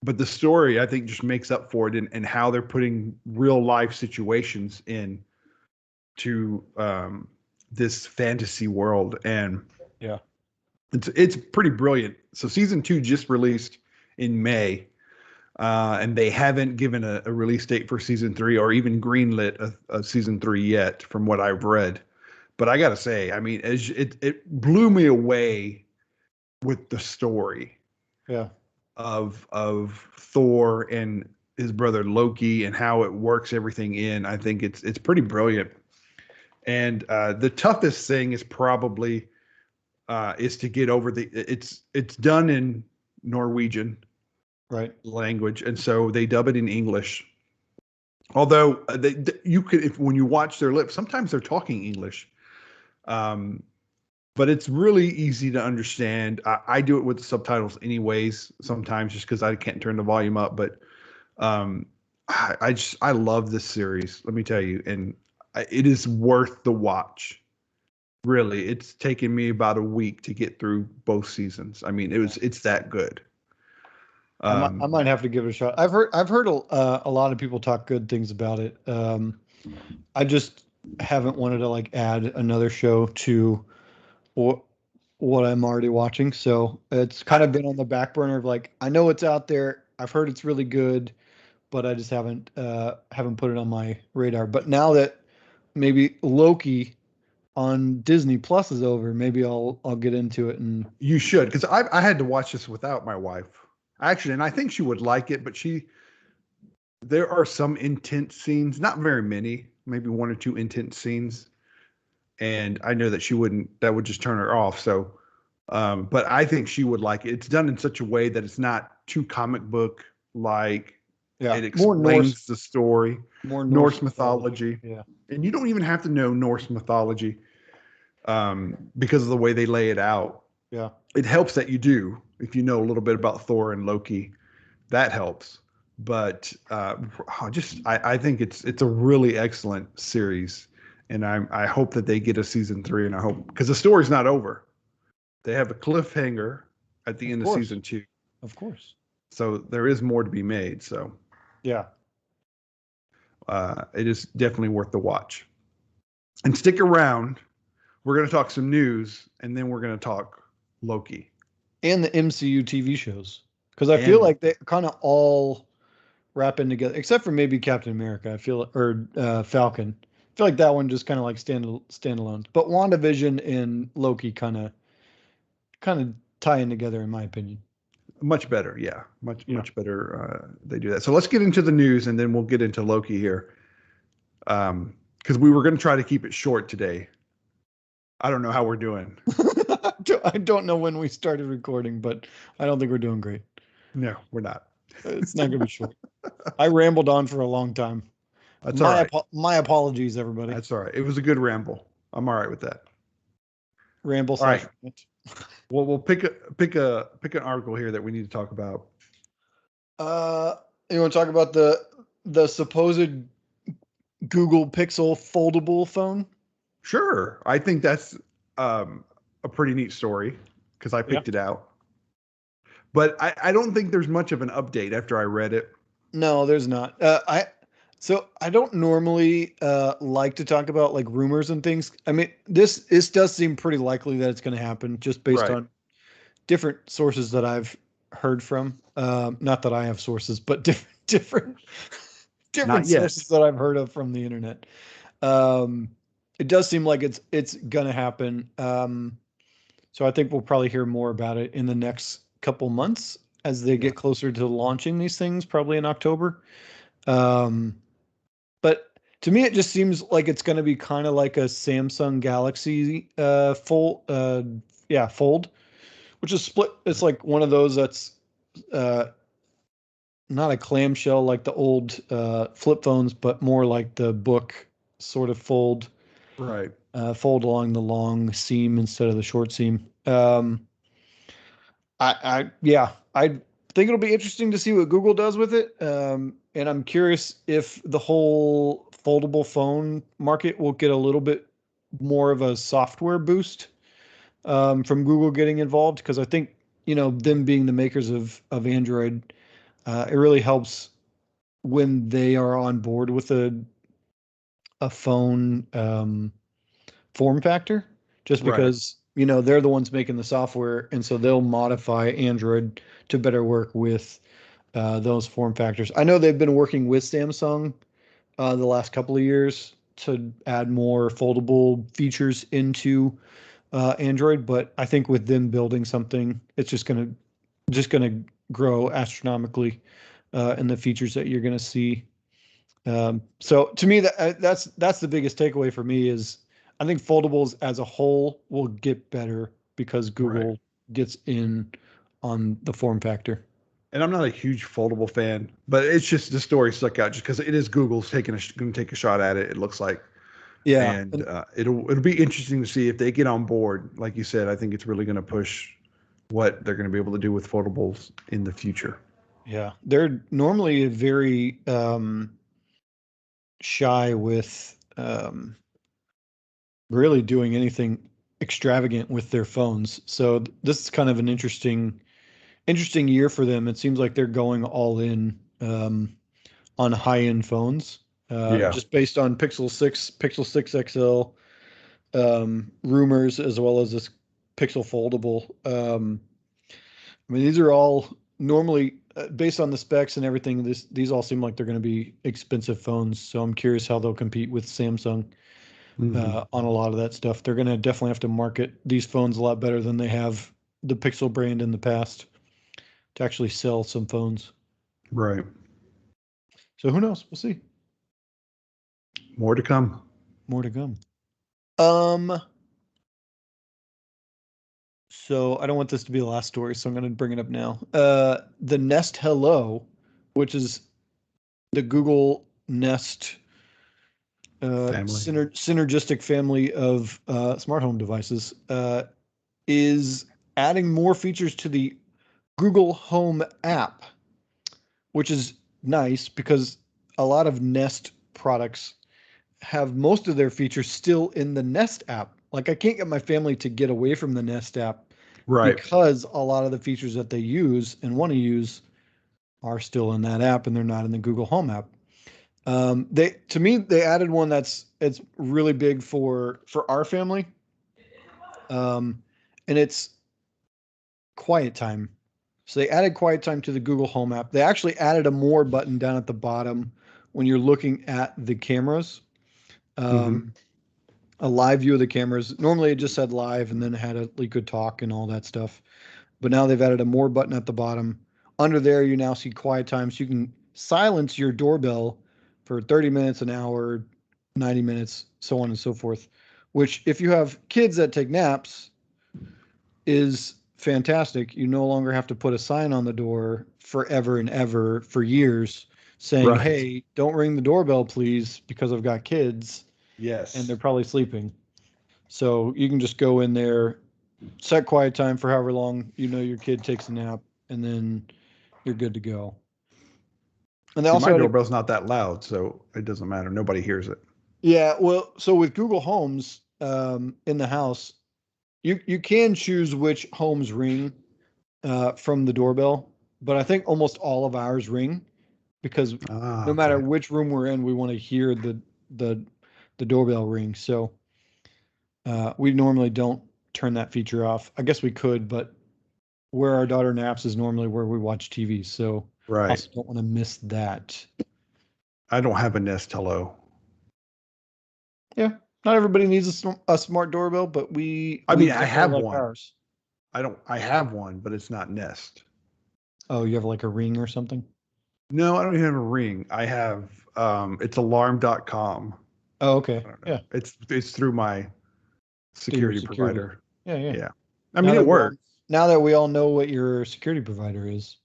But the story, I think, just makes up for it, and how they're putting real life situations in to this fantasy world, and Yeah. it's pretty brilliant. So season 2 just released in May, and they haven't given a release date for season 3 or even greenlit a season 3 yet, from what I've read. But I gotta say, I mean, it blew me away with the story Yeah. of Thor and his brother Loki and how it works everything in. I think it's pretty brilliant. And the toughest thing is probably is to get over it's done in Norwegian Right. language, and so they dub it in English. Although you could, if when you watch their lips, sometimes they're talking English. Um, but it's really easy to understand. I do it with the subtitles anyways, sometimes just because I can't turn the volume up. But um, I love this series. Let me tell you, and it is worth the watch. Really, it's taken me about a week to get through both seasons. I mean, it's that good. I might have to give it a shot. I've heard a lot of people talk good things about it. I just haven't wanted to like add another show to what what I'm already watching. So it's kind of been on the back burner of like I know it's out there. I've heard it's really good, but I just haven't put it on my radar. But now that maybe Loki on Disney Plus is over, maybe I'll get into it and You should, because I had to watch this without my wife actually, and I think she would like it. But there are some intense scenes, not very many, maybe 1 or 2 intense scenes, and I know that she wouldn't. That would just turn her off. So, but I think she would like it. It's done in such a way that it's not too comic book like. yeah, It more Norse, explains the story, more Norse mythology. mythology, Yeah, and you don't even have to know Norse mythology because of the way they lay it out. Yeah. It helps that you do if you know a little bit about Thor and Loki. That helps. But I think it's a really excellent series, and I hope that they get a season 3, and I hope because the story's not over. They have a cliffhanger at the Of end of course. season 2, Of course. so there is more to be made. So Yeah. it is definitely worth the watch. And stick around. We're going to talk some news, and then we're going to talk Loki. And the MCU TV shows. Because I feel And like they kind of all wrap in together, except for maybe Captain America. I feel, or Falcon. I feel like that one just kind of like standalone. But WandaVision and Loki kind of tie in together, in my opinion. much better, yeah, Yeah. much better. They do that. So let's get into the news, and then we'll get into Loki here. Because we were going to try to keep it short today. I don't know how we're doing. I don't know when we started recording, but I don't think we're doing great. No, we're not. It's not going to be short. I rambled on for a long time. That's all right. My apologies, everybody. That's all right. It was a good ramble. I'm all right with that. Ramble All right. slash rant. Well, we'll pick an article here that we need to talk about. Uh, you want to talk about the supposed Google Pixel foldable phone? Sure. I think that's a pretty neat story because I Yeah. picked it out. But I don't think there's much of an update after I read it. No, there's not. I don't normally like to talk about like rumors and things. I mean, this does seem pretty likely that it's going to happen just based Right. on different sources that I've heard from. Not that I have sources, but different Not yet. sources that I've heard of from the internet. Um, it does seem like it's gonna happen. So I think we'll probably hear more about it in the next couple months as they Yeah. get closer to launching these things, probably in October. Um, but to me, it just seems like it's going to be kind of like a Samsung Galaxy Fold, which is split. It's like one of those that's uh, not a clamshell like the old flip phones, but more like the book sort of Right. fold along the long seam instead of the short seam. Yeah, I think it'll be interesting to see what Google does with it. And I'm curious if the whole foldable phone market will get a little bit more of a software boost from Google getting involved because I think them being the makers of Android, it really helps when they are on board with a phone form factor, just Right. because they're the ones making the software, and so they'll modify Android to better work with those form factors. I know they've been working with Samsung the last couple of years to add more foldable features into Android, but I think with them building something, it's just gonna grow astronomically in the features that you're gonna see. So to me, that's the biggest takeaway for me is I think foldables as a whole will get better because Right. Google gets in on the form factor. And I'm not a huge foldable fan, but it's just the story stuck out just because it is Google's going to take a shot at it. It looks like, Yeah, and and it'll be interesting to see if they get on board. Like you said, I think it's really going to push what they're going to be able to do with foldables in the future. yeah, they're normally very shy with really doing anything extravagant with their phones. So this is kind of an interesting year for them. It seems like they're going all in on high-end phones, Yeah. just based on Pixel 6 XL rumors, as well as this Pixel Foldable. I mean, these are all normally based on the specs and everything. These all seem like they're going to be expensive phones. So I'm curious how they'll compete with Samsung Hmm. on a lot of that stuff. They're going to definitely have to market these phones a lot better than they have the Pixel brand in the past to actually sell some phones. Right. So who knows? We'll see. More to come. More to come. Um, so I don't want this to be the last story, so I'm going to bring it up now. The Nest Hello, which is the Google Nest Family. synergistic family of smart home devices, is adding more features to the Google Home app, which is nice because a lot of Nest products have most of their features still in the Nest app. Like I can't get my family to get away from the Nest app Right. because a lot of the features that they use and want to use are still in that app and they're not in the Google Home app. They added one it's really big for our family. And it's quiet time. So they added quiet time to the Google Home app. They actually added a more button down at the bottom when you're looking at the cameras. Mm-hmm. A live view of the cameras. Normally it just said live and then it had you could talk and all that stuff. But now they've added a more button at the bottom. Under there, you now see quiet time. So you can silence your doorbell for 30 minutes, an hour, 90 minutes, so on and so forth. Which, if you have kids that take naps, is fantastic. You no longer have to put a sign on the door forever and ever for years saying, Right. hey, don't ring the doorbell, please, because I've got kids and they're Yes. probably sleeping. So you can just go in there, set quiet time for however long you know your kid takes a nap, and then you're good to go. And they See, also my had a, doorbell's not that loud, so it doesn't matter. Nobody hears it. yeah, well, so with Google Homes in the house, you can choose which homes ring from the doorbell, but I think almost all of ours ring because Ah, no matter okay. which room we're in, we want to hear the the doorbell ring. So we normally don't turn that feature off. I guess we could, but where our daughter naps is normally where we watch TV. So Right. also don't want to miss that. I don't have a Nest Hello. Yeah, not everybody needs a smart doorbell, but I we mean, I definitely have like one. ours. I have one, but it's not Nest. Oh, you have like a ring or something? No, I don't even have a Ring. I have it's alarm.com. Oh, I okay. don't know. Yeah, It's through my do your security security. provider. Yeah, yeah. Yeah. I Now mean, it that works. we all know what your security provider is.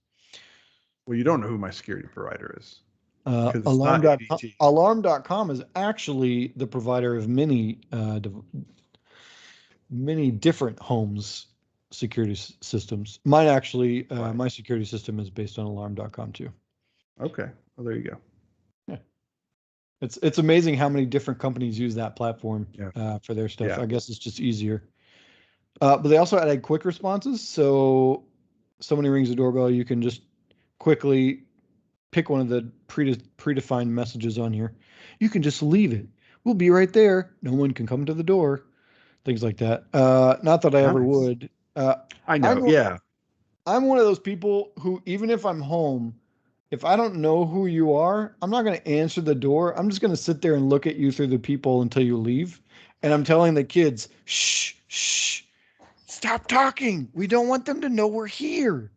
Well, you don't know who my security provider is because it's not Alarm.com. ADT. Alarm.com is actually the provider of many different homes security systems. Mine actually, Right. my security system is based on alarm.com too. Okay. Well, there you go. Yeah. It's amazing how many different companies use that platform Yeah. for their stuff. Yeah. I guess it's just easier. But they also added quick responses. So somebody rings the doorbell, you can just quickly pick one of the predefined messages on here. You can just leave it. We'll be right there. No one can come to the door. Things like that. Not that I ever Nice. would. I I'm know. Yeah. I'm one of those people who, even if I'm home, if I don't know who you are, I'm not going to answer the door. I'm just going to sit there and look at you through the peephole until you leave. And I'm telling the kids, shh, shh, stop talking. We don't want them to know we're here.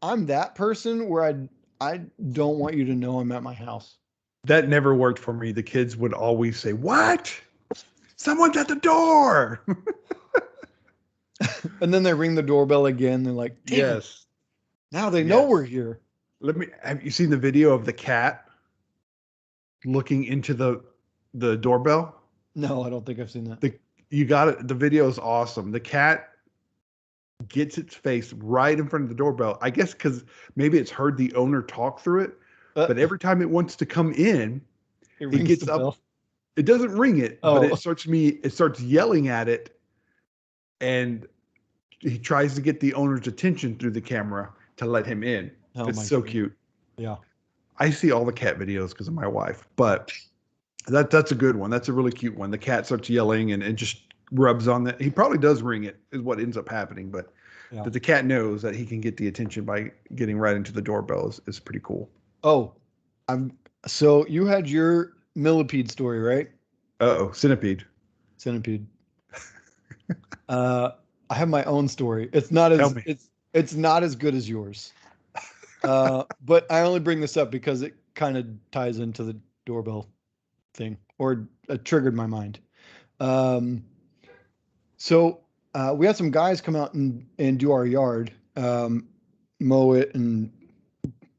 I'm that person where I don't want you to know I'm at my house. That never worked for me. The kids would always say, "What? Someone's at the door." And then they ring the doorbell again. They're like, damn it. Yes. Now they know we're Yes. here. Have you seen the video of the cat looking into the doorbell? No, I don't think I've seen that. The you got it. The video is awesome. The cat gets its face right in front of the doorbell. I guess because maybe it's heard the owner talk through it, Uh, but every time it wants to come in, it it rings the gets up. bell. It doesn't ring it, but Oh, it starts yelling at it, and he tries to get the owner's attention through the camera to let him in. oh It's my so God. cute. Yeah. I see all the cat videos because of my wife, but that's a good one. That's a really cute one. The cat starts yelling and just rubs on that. He probably does ring it, is what ends up happening, but Yeah. that the cat knows that he can get the attention by getting right into the doorbell is pretty cool. Oh, I'm so you had your millipede story, right? Uh-oh, centipede. Centipede. Uh, I have my own story. Tell me. It's not as good as yours. But I only bring this up because it kind of ties into the doorbell thing or triggered my mind. Um, so we had some guys come out and do our yard, mow it and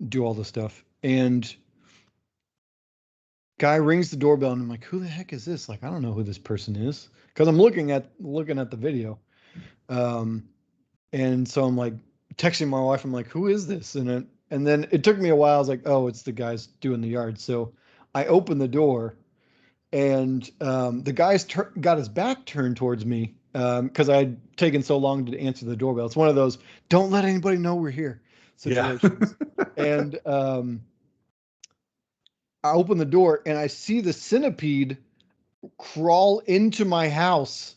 do all the stuff. And guy rings the doorbell and I'm like, who the heck is this? Like, I don't know who this person is because I'm looking at the video. Um, And so I'm like texting my wife. I'm like, who is this? And then it took me a while. I was like, oh, it's the guys doing the yard. So I opened the door, and the guy's got his back turned towards me because I had taken so long to answer the doorbell. It's one of those don't let anybody know we're here Yeah. situations. And I open the door and I see the centipede crawl into my house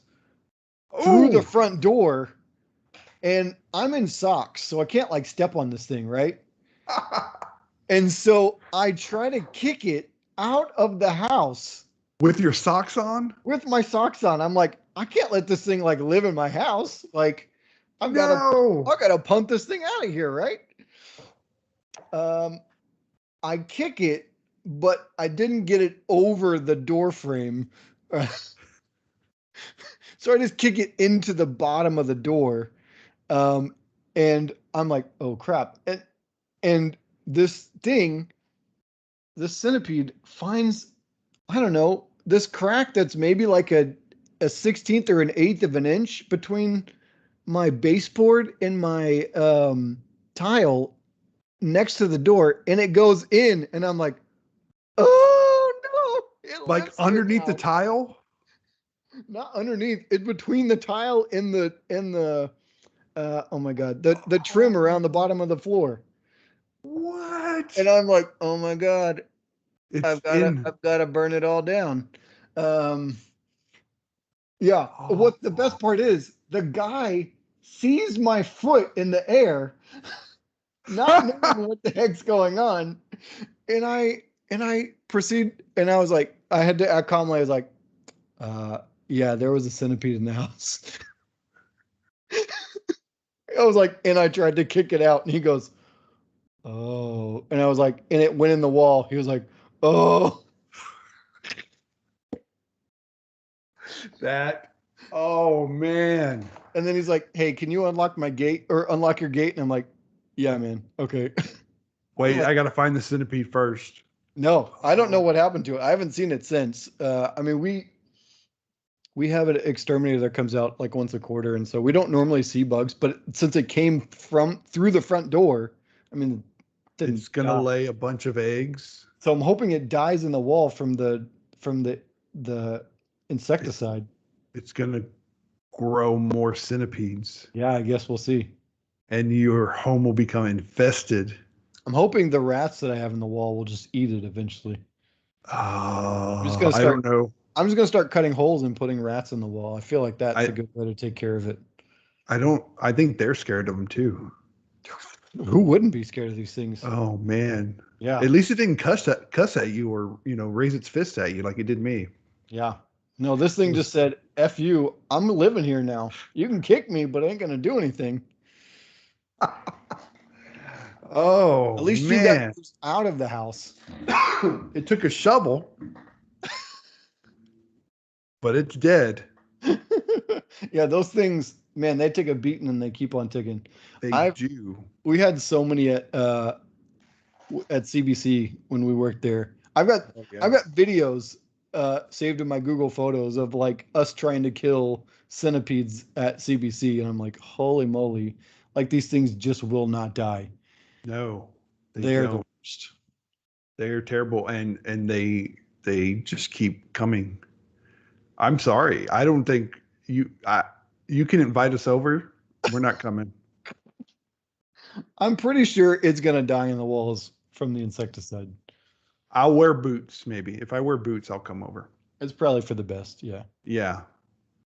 through the Oh. front door, and I'm in socks, so I can't like step on this thing, right? And so I try to kick it out of the house With your socks on? with my socks on. I'm like, I can't let this thing like live in my house. Like, I've got to, No. I got to punt this thing out of here, right? Um, I kick it, but I didn't get it over the door frame. So I just kick it into the bottom of the door. Um, and I'm like, oh crap. And this thing, this centipede finds, I don't know, this crack that's maybe like a 16th or an eighth of an inch between my baseboard and my tile next to the door, and it goes in, and I'm like, oh no, it Like lives here underneath the now. tile? Not underneath, it's between the tile and the oh my god, the trim around the bottom of the floor. What? And I'm like, oh my god, It's in. I've gotta burn it all down. Um, yeah. Oh. What the best part is, the guy sees my foot in the air, not knowing what the heck's going on, and I proceed, and I was like, I had to act calmly. I was like, uh, yeah, there was a centipede in the house. I was like, and I tried to kick it out, and he goes, oh, and I was like, and it went in the wall. He was like, oh. That. Oh man. And then he's like, hey, can you unlock my gate or unlock your gate? And I'm like, yeah, man. Okay. I'm Wait, like, I gotta find the centipede first. no, I don't know Oh. what happened to it. I haven't seen it since. I mean, we have an exterminator that comes out like once a quarter, and so we don't normally see bugs, but since it came from through the front door, I mean, it didn't It's gonna die. lay a bunch of eggs. So I'm hoping it dies in the wall from the It's insecticide. it's gonna grow more centipedes, Yeah, I guess we'll see. and your home will become infested. I'm hoping the rats that I have in the wall will just eat it eventually. I'm just gonna I don't start know. I'm just gonna start cutting holes and putting rats in the wall. I feel like that's a I good way to take care of it. I don't. I think they're scared of them too. Who wouldn't be scared of these things? Oh man. Yeah, At least it didn't cuss at you or raise its fist at you like it did me. yeah. No, this It thing just was. said, F you, I'm living here now. You can kick me, but I ain't gonna do anything. Oh At least you got man. out of the house. It took a shovel, but it's dead. Yeah, those things, man, they take a beating and they keep on ticking. They I do. We had so many at CBC when we worked there. Oh I've yeah. got videos saved in my Google Photos of like us trying to kill centipedes at CBC, and I'm like, holy moly! Like these things just will not die. No, they They're the don't. worst. They're terrible, and they just keep coming. I'm sorry. I don't think you can invite us over. We're not coming. I'm pretty sure it's gonna die in the walls from the insecticide. I'll wear boots, maybe. If I wear boots, I'll come over. It's probably for the best. Yeah. Yeah.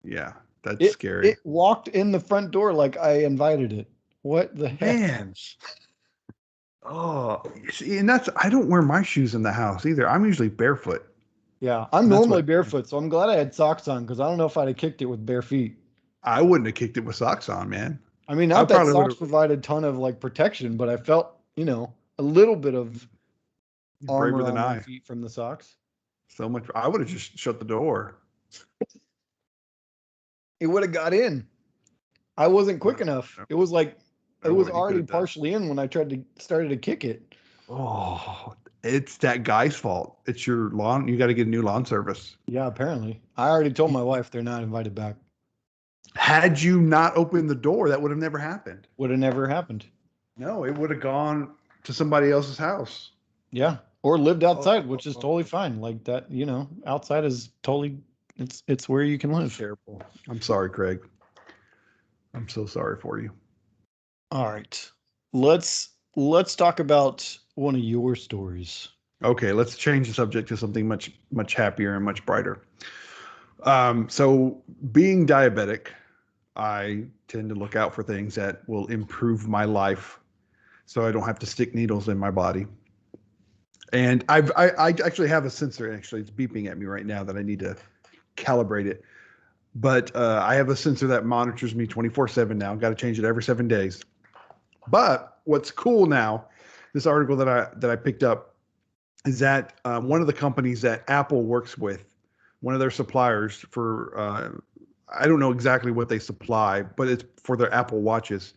Yeah. That's It scary. walked in the front door like I invited it. What the heck? Man. Oh, see, and that's I don't wear my shoes in the house either. I'm usually barefoot. Yeah, I'm And that's normally what barefoot, so I'm glad I had socks on because I don't know if I'd have kicked it with bare feet. I wouldn't have kicked it with socks on, man. I mean, I not that probably would socks have provide a ton of like protection, but I felt, a little bit of braver armor than on my I. feet from the socks. So much I would have just shut the door. It would have got in. I wasn't quick No, enough. no, It was like it know was what you could already have done. partially in when I started to kick it. Oh, it's that guy's fault. It's your lawn. You got to get a new lawn service. Yeah, apparently. I already told my wife they're not invited back. Had you not opened the door, that would have never happened. Would have never happened. No, it would have gone to somebody else's house. Yeah. Or lived Oh, outside, which is totally fine. Like that, outside is totally it's where you can live. terrible. I'm sorry, Craig. I'm so sorry for you. All right. Let's talk about one of your stories. Okay, let's change the subject to something much happier and much brighter. So being diabetic, I tend to look out for things that will improve my life so I don't have to stick needles in my body. And I actually have a sensor. Actually, it's beeping at me right now that I need to calibrate it. But I have a sensor that monitors me 24/7 now. Got to change it every 7 days. But what's cool now, this article that I picked up is that one of the companies that Apple works with, one of their suppliers for I don't know exactly what they supply, but it's for their Apple watches.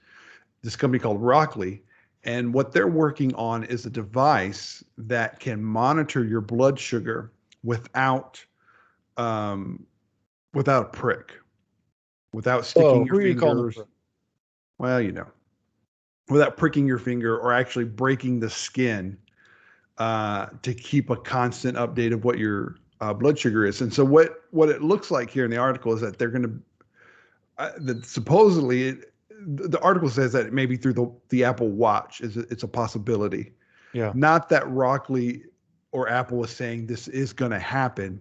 This company called Rockley, and what they're working on is a device that can monitor your blood sugar without um, without a prick, without sticking Who your are you calling fingers. Well, without pricking your finger or actually breaking the skin to keep a constant update of what your blood sugar is. And so what it looks like here in the article is that they're going to that supposedly the article says that maybe through the Apple Watch it's a possibility. Yeah. Not that Rockley or Apple is saying this is going to happen.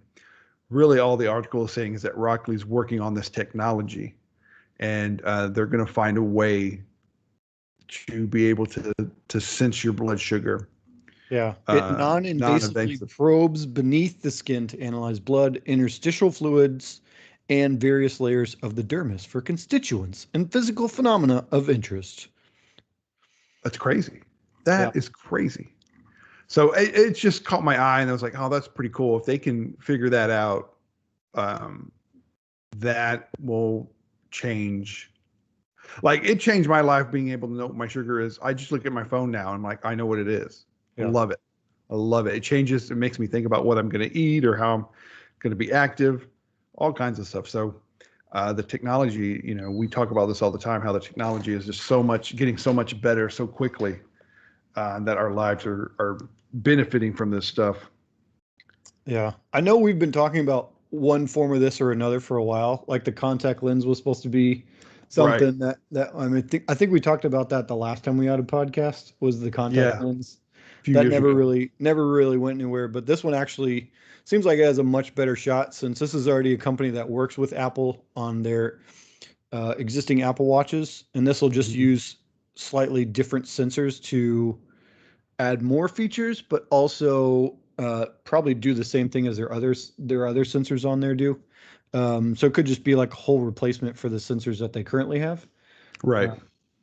Really, all the article is saying is that Rockley's working on this technology, and they're going to find a way to be able to sense your blood sugar. Yeah. It non-invasively probes beneath the skin to analyze blood, interstitial fluids, and various layers of the dermis for constituents and physical phenomena of interest. That's crazy. That is crazy. So it just caught my eye, and I was like, oh, that's pretty cool. If they can figure that out, that will change. Like, it changed my life being able to know what my sugar is. I just look at my phone now, and I'm like, I know what it is. Yeah. I love it. I love it. It changes. It makes me think about what I'm going to eat or how I'm going to be active, all kinds of stuff. So the technology, we talk about this all the time, how the technology is just getting so much better so quickly that our lives are benefiting from this stuff. Yeah. I know we've been talking about one form of this or another for a while. Like the contact lens was supposed to be something that I think we talked about that the last time we had a podcast, was the contact lens. That never really went anywhere, but this one actually seems like it has a much better shot, since this is already a company that works with Apple on their existing Apple watches, and this will just use slightly different sensors to add more features, but also probably do the same thing as their other sensors on there do. So it could just be like a whole replacement for the sensors that they currently have. Right.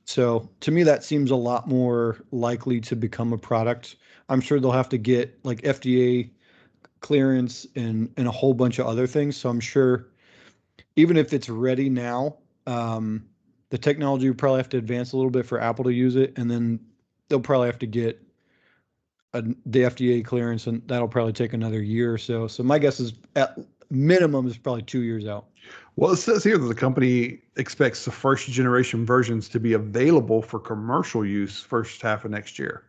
So to me, that seems a lot more likely to become a product. I'm sure they'll have to get like FDA clearance and a whole bunch of other things. So I'm sure even if it's ready now, the technology would probably have to advance a little bit for Apple to use it, and then they'll probably have to get the FDA clearance, and that'll probably take another year or so. So my guess is at minimum is probably 2 years out. Well, it says here that the company expects the first generation versions to be available for commercial use first half of next year.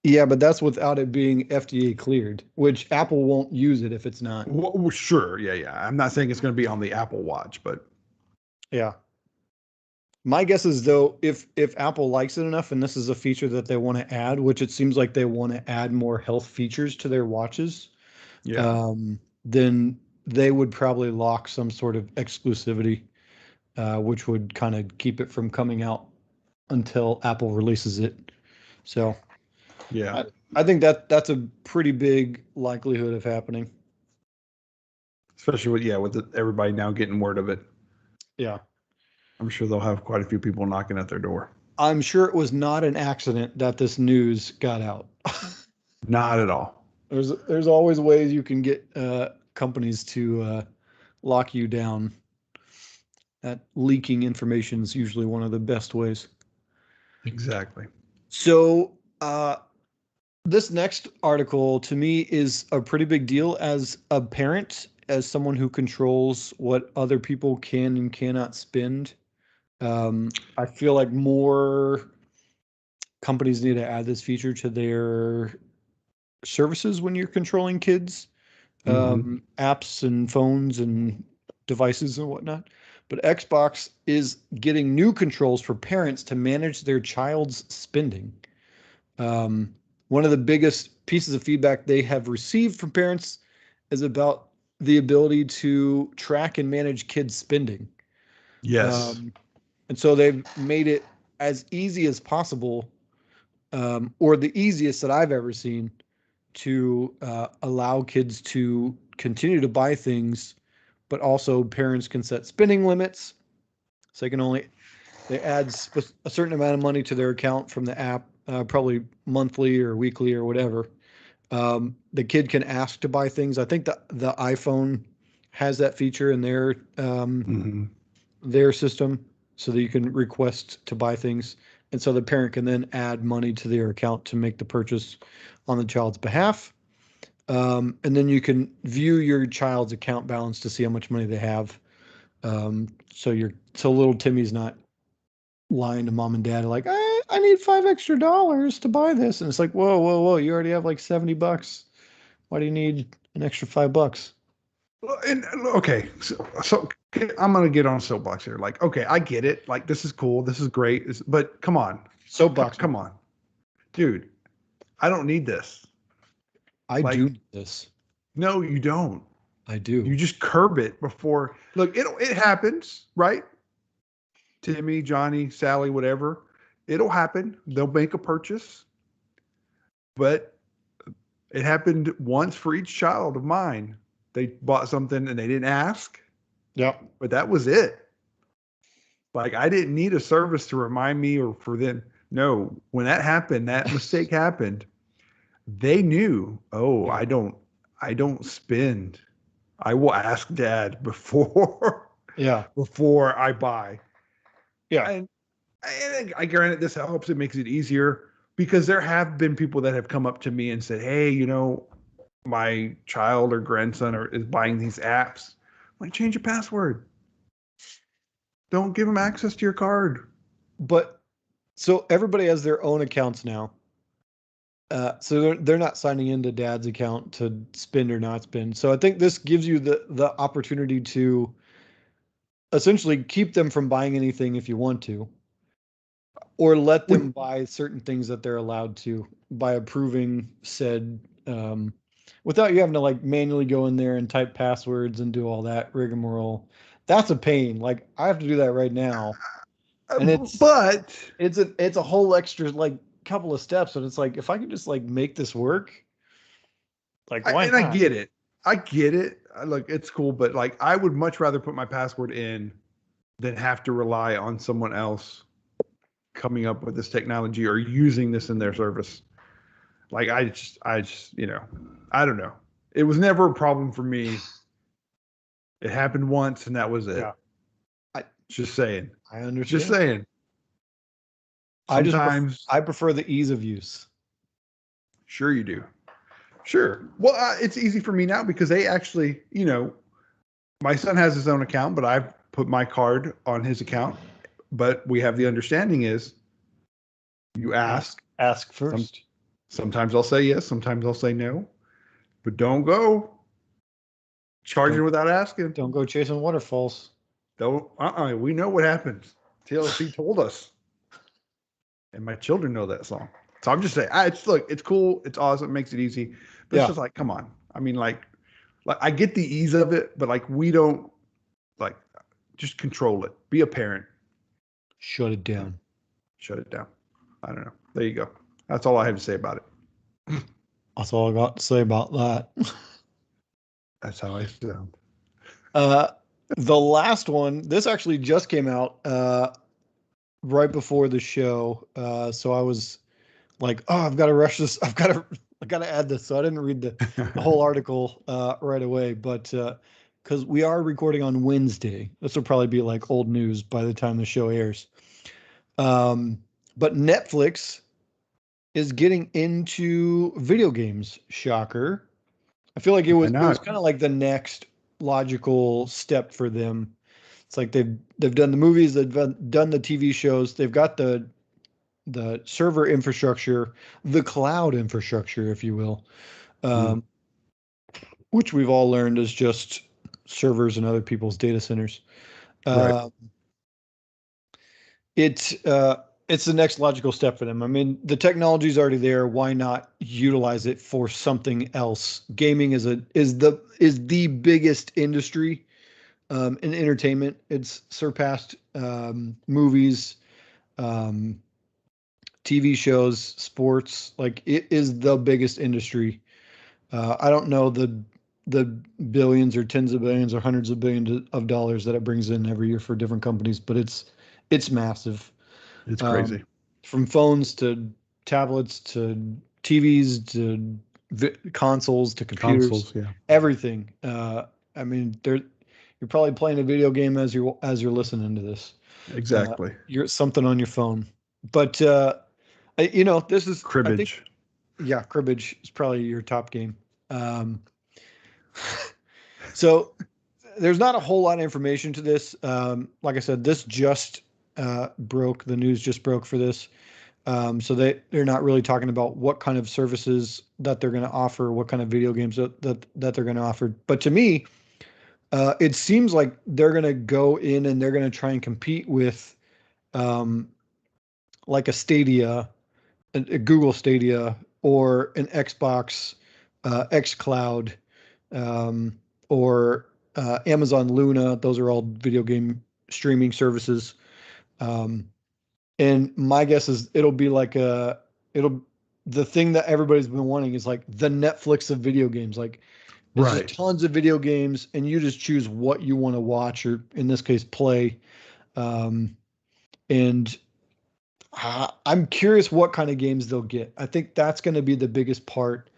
Yeah, but that's without it being FDA cleared, which Apple won't use it if it's not. Well, sure. Yeah. I'm not saying it's going to be on the Apple Watch, but yeah. My guess is, though, if Apple likes it enough and this is a feature that they want to add, which it seems like they want to add more health features to their watches, then they would probably lock some sort of exclusivity, which would kind of keep it from coming out until Apple releases it. So yeah, I think that's a pretty big likelihood of happening. Especially with everybody now getting word of it. Yeah. I'm sure they'll have quite a few people knocking at their door. I'm sure it was not an accident that this news got out. Not at all. There's always ways you can get companies to lock you down. That leaking information is usually one of the best ways. Exactly. So this next article to me is a pretty big deal as a parent as someone who controls what other people can and cannot spend. I feel like more companies need to add this feature to their services when you're controlling kids, apps and phones and devices and whatnot. But Xbox is getting new controls for parents to manage their child's spending. One of the biggest pieces of feedback they have received from parents is about the ability to track and manage kids' spending. Yes. And so they've made it as easy as possible, or the easiest that I've ever seen, to allow kids to continue to buy things, but also parents can set spending limits. So they add a certain amount of money to their account from the app, probably monthly or weekly or whatever. The kid can ask to buy things. I think the iPhone has that feature in their system, so that you can request to buy things. And so the parent can then add money to their account to make the purchase on the child's behalf. And then you can view your child's account balance to see how much money they have. So little Timmy's not lying to mom and dad like, I need $5 extra to buy this. And it's like, whoa, you already have like $70. Why do you need an extra $5? Well, and okay, so I'm gonna get on a soapbox here. Like, okay, I get it. Like, this is cool, this is great, but come on, Soapbox. come on, dude. I don't need this. I do need this. No, you don't. I do. You just curb it before. Look, it happens, right? Timmy, Johnny, Sally, whatever. It'll happen. They'll make a purchase, but it happened once for each child of mine. They bought something and they didn't ask. Yep. But that was it. Like, I didn't need a service to remind me or for them. No, when that happened, that mistake happened, they knew, oh, I don't spend. I will ask dad before I buy. Yeah. And I granted this helps. It makes it easier, because there have been people that have come up to me and said, hey, my child or grandson is buying these apps. I'm like, change your password. Don't give them access to your card. But so everybody has their own accounts now. So they're not signing into dad's account to spend or not spend. So I think this gives you the opportunity to essentially keep them from buying anything if you want to, or let them buy certain things that they're allowed to by approving said, without you having to like manually go in there and type passwords and do all that rigmarole. That's a pain. Like, I have to do that right now. And it's a whole extra like couple of steps, and it's like, if I could just like make this work, like, why not? I get it. Look, it's cool, but like, I would much rather put my password in than have to rely on someone else coming up with this technology or using this in their service. Like, I just I don't know. It was never a problem for me. It happened once and that was it. Yeah. Just saying. I understand. Just saying. Sometimes I prefer the ease of use. Sure you do. Sure. Well, it's easy for me now because they actually, my son has his own account, but I've put my card on his account. But we have the understanding is you ask. Ask first. Sometimes I'll say yes. Sometimes I'll say no. But don't go charging without asking. Don't go chasing waterfalls. Don't. We know what happens. TLC told us. And my children know that song. So I'm just saying, it's cool. It's awesome. It makes it easy. But it's just like, come on. I mean, like I get the ease of it, but like, we don't, like, just control it. Be a parent. Shut it down. Shut it down. I don't know. There you go. That's all I have to say about it. That's all I got to say about that. That's how I sound. The last one, this actually just came out right before the show. So I was like, oh, I've got to rush this. I got to add this. So I didn't read the whole article right away, but because we are recording on Wednesday, this will probably be like old news by the time the show airs. But Netflix is getting into video games. Shocker. I feel like it was kind of like the next logical step for them. It's like they've done the movies, they've done the TV shows, they've got the server infrastructure, the cloud infrastructure, if you will, Mm. um, which we've all learned is just servers and other people's data centers. Right. Uh, it's the next logical step for them. I mean, the technology is already there. Why not utilize it for something else? Gaming is the biggest industry in entertainment. It's surpassed movies, um, TV shows, sports. Like it is the biggest industry. I don't know the billions or tens of billions or hundreds of billions of dollars that it brings in every year for different companies, but it's massive. It's Um, crazy. from phones to tablets to TVs to consoles to computers, Consoles, yeah. everything. I mean, you're probably playing a video game as you're listening to this. Exactly. You're something on your phone, but this is I think Cribbage. yeah, cribbage is probably your top game. Um, so there's not a whole lot of information to this. Like I said, this just broke. The news just broke for this. So they're not really talking about what kind of services that they're going to offer, what kind of video games that they're going to offer. But to me, it seems like they're going to go in and they're going to try and compete with um, like a Stadia, a Google Stadia, or an Xbox xCloud, um, or Amazon Luna. Those are all video game streaming services. Um, and my guess is it'll the thing that everybody's been wanting is like the Netflix of video games. Like it's just Right. tons of video games, and you just choose what you want to watch, or in this case, play. Um, and I'm curious what kind of games they'll get. I think that's going to be the biggest part.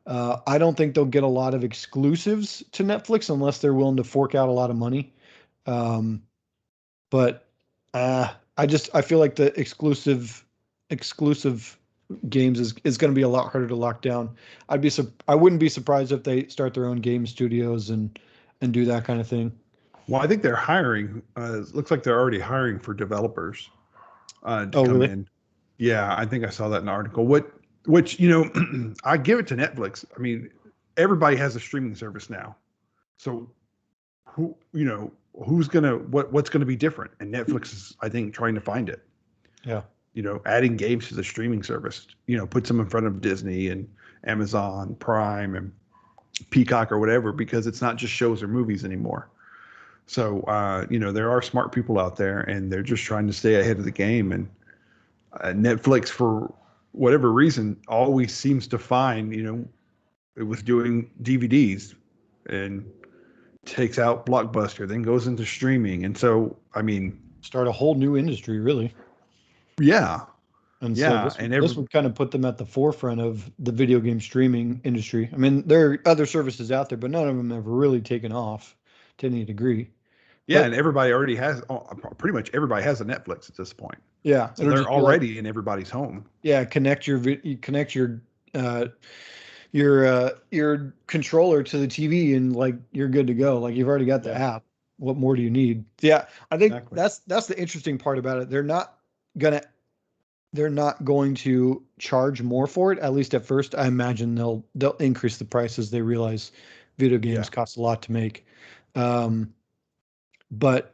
I don't think they'll get a lot of exclusives to Netflix unless they're willing to fork out a lot of money. Um, but I feel like the exclusive games is going to be a lot harder to lock down. I wouldn't be surprised if they start their own game studios and do that kind of thing. Well, I think they're hiring. It looks like they're already hiring for developers to Oh, come really? in. Yeah, I think I saw that in an article. Which I give it to Netflix. I mean, everybody has a streaming service now. So who's gonna what's gonna be different? And Netflix is, I think, trying to find it. Yeah. Adding games to the streaming service. Puts them in front of Disney and Amazon Prime and Peacock or whatever, because it's not just shows or movies anymore. So there are smart people out there, and they're just trying to stay ahead of the game. And Netflix, for whatever reason, always seems to find, it was doing DVDs and takes out Blockbuster, then goes into streaming. And so, I mean, Start a whole new industry, really. yeah, And so yeah. this And this every, would kind of put them at the forefront of the video game streaming industry. I mean, there are other services out there, but none of them have really taken off to any degree. yeah, But and everybody already has, pretty much everybody has a Netflix at this point. yeah, So it'll they're just be like, already in everybody's home. yeah, connect uh your controller to the TV and like you're good to go. Like you've already got the Yeah, app. What more do you need? Yeah, I think exactly. that's the interesting part about it. Gonna they're not going to charge more for it, at least at first. I imagine they'll increase the price as they realize video Yeah, games cost a lot to make. Um, but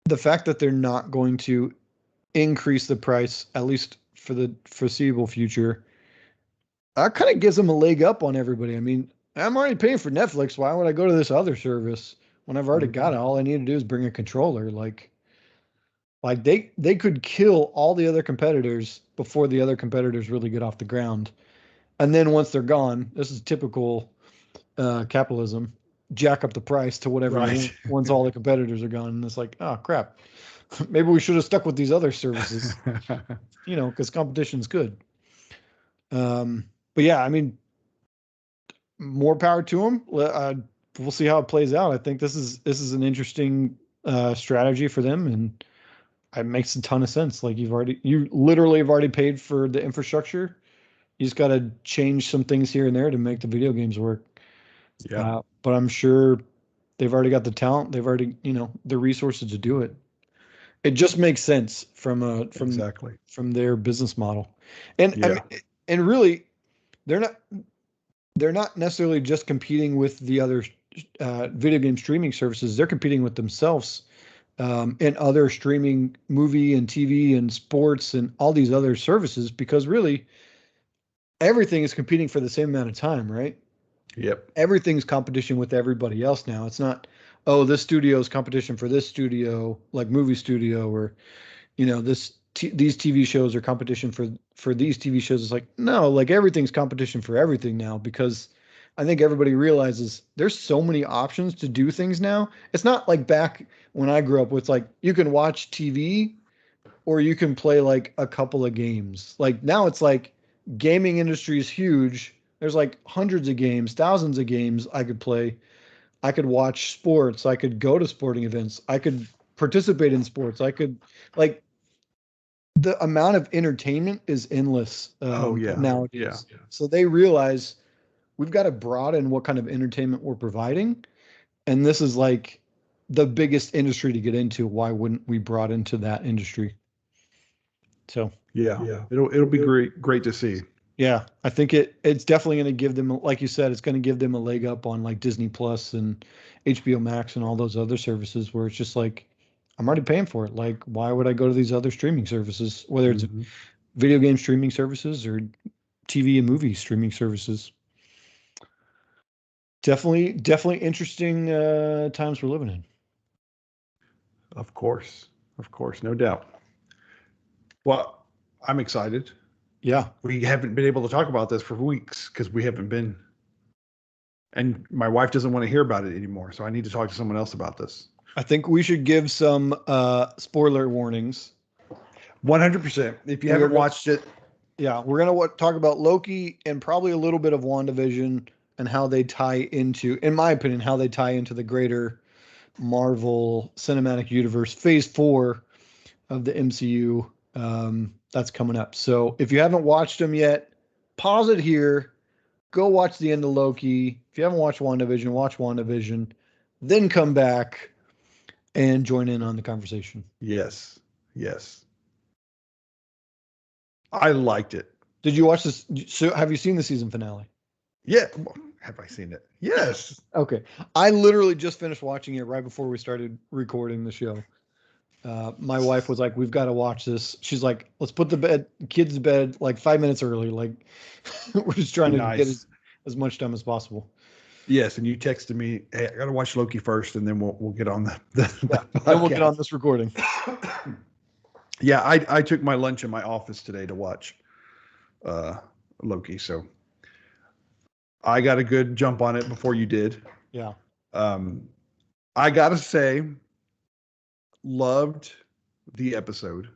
the fact that they're not going to increase the price, at least for the foreseeable future, that kind of gives them a leg up on everybody. I mean, I'm already paying for Netflix. Why would I go to this other service when I've already got mhm. it? All I need to do is bring a controller. Like they could kill all the other competitors before the other competitors really get off the ground. And then once they're gone, this is typical capitalism. Jack up the price to whatever you Right. want once all the competitors are gone. And it's like, oh crap, maybe we should have stuck with these other services, because competition's good. But yeah, I mean, more power to them. We'll see how it plays out. I think this is an interesting strategy for them, and it makes a ton of sense. Like you literally have already paid for the infrastructure. You just got to change some things here and there to make the video games work. Yeah. But I'm sure They've already got the talent. They've already, the resources to do it. It just makes sense Exactly. from their business model. And I Yeah. mean, and really, they're not they're not necessarily just competing with the other video game streaming services. They're competing with themselves, and other streaming movie and TV and sports and all these other services, because really everything is competing for the same amount of time, right? Yep. Everything's competition with everybody else now. It's not, oh, this studio is competition for this studio, like movie studio, or these TV shows are competition for these TV shows. It's like, no, like everything's competition for everything now, because I think everybody realizes there's so many options to do things now. It's not like back when I grew up, where it's like you can watch TV or you can play like a couple of games. Like now it's like gaming industry is huge. There's like hundreds of games, thousands of games I could play. I could watch sports. I could go to sporting events. I could participate in sports. I could, like, the amount of entertainment is endless Oh yeah. Yeah. nowadays. So they realize we've got to broaden what kind of entertainment we're providing. And this is like the biggest industry to get into. Why wouldn't we broaden into that industry? So Yeah. It'll be great to see. yeah, I think it's definitely going to give them, like you said, it's going to give them a leg up on like Disney Plus and HBO Max and all those other services, where it's just like, I'm already paying for it. Like, why would I go to these other streaming services, whether it's Mhm. video game streaming services or TV and movie streaming services? Definitely interesting times we're living in. Of course. Of course, no doubt. Well, I'm excited. Yeah, We haven't been able to talk about this for weeks because we haven't been, and my wife doesn't want to hear about it anymore. So I need to talk to someone else about this. I think we should give some spoiler warnings. 100%. If you We're haven't go- watched it, Yeah, we're gonna talk about Loki and probably a little bit of WandaVision and how they tie into, in my opinion, how they tie into the greater Marvel Cinematic Universe Phase 4 of the MCU. That's coming up. So if you haven't watched them yet, pause it here. Go watch the end of Loki. If you haven't watched WandaVision, watch WandaVision. Then come back and join in on the conversation. yes, yes, I liked it. Did you watch this? So have you seen the season finale? Yeah, have I seen it? Yes. Okay. I literally just finished watching it right before we started recording the show. My wife was like, "We've got to watch this." She's like, "Let's put the kids to bed like 5 minutes early." Like, we're just trying to get Nice. as much time as possible. Yes, and you texted me, "Hey, I got to watch Loki first, and then we'll get on the Then we'll get on podcast." this recording. Yeah, I took my lunch in my office today to watch Loki, so I got a good jump on it before you did. Yeah. I gotta say, loved the episode.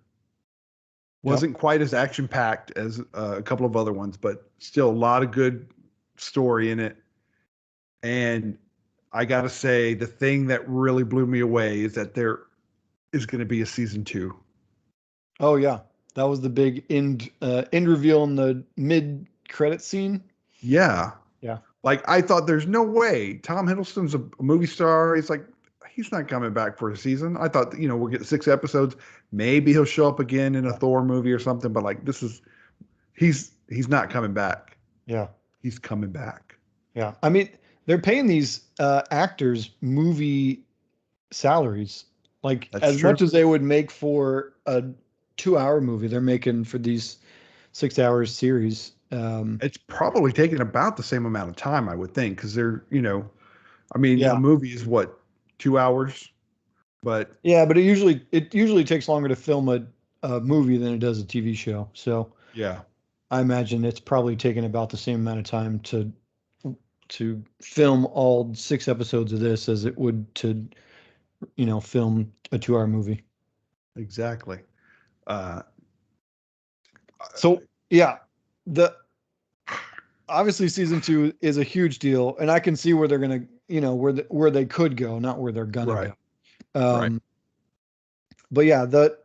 Wasn't quite as action packed as a couple of other ones, but still a lot of good story in it. And I gotta say, the thing that really blew me away is that there is going to be a season 2. Oh yeah, that was the big end reveal in the mid credit scene. Yeah. Yeah. Like, I thought there's no way Tom Hiddleston's a movie star. He's not coming back for a season. I thought, we'll get 6 episodes. Maybe he'll show up again in a Thor movie or something. But like, he's not coming back. Yeah. He's coming back. Yeah. I mean, they're paying these actors movie salaries. Like, That's as true. much as they would make for a 2-hour movie, they're making for these 6 hour series. It's probably taking about the same amount of time, I would think, because they're, I mean, Yeah. a movie is what, 2 hours? But Yeah, but it usually takes longer to film a movie than it does a TV show. So yeah, I imagine it's probably taken about the same amount of time to film all 6 episodes of this as it would to film a 2-hour movie. exactly. So yeah, the obviously season 2 is a huge deal, and I can see where they're gonna, where they could go, not where they're gonna Right. go. Right. But yeah, the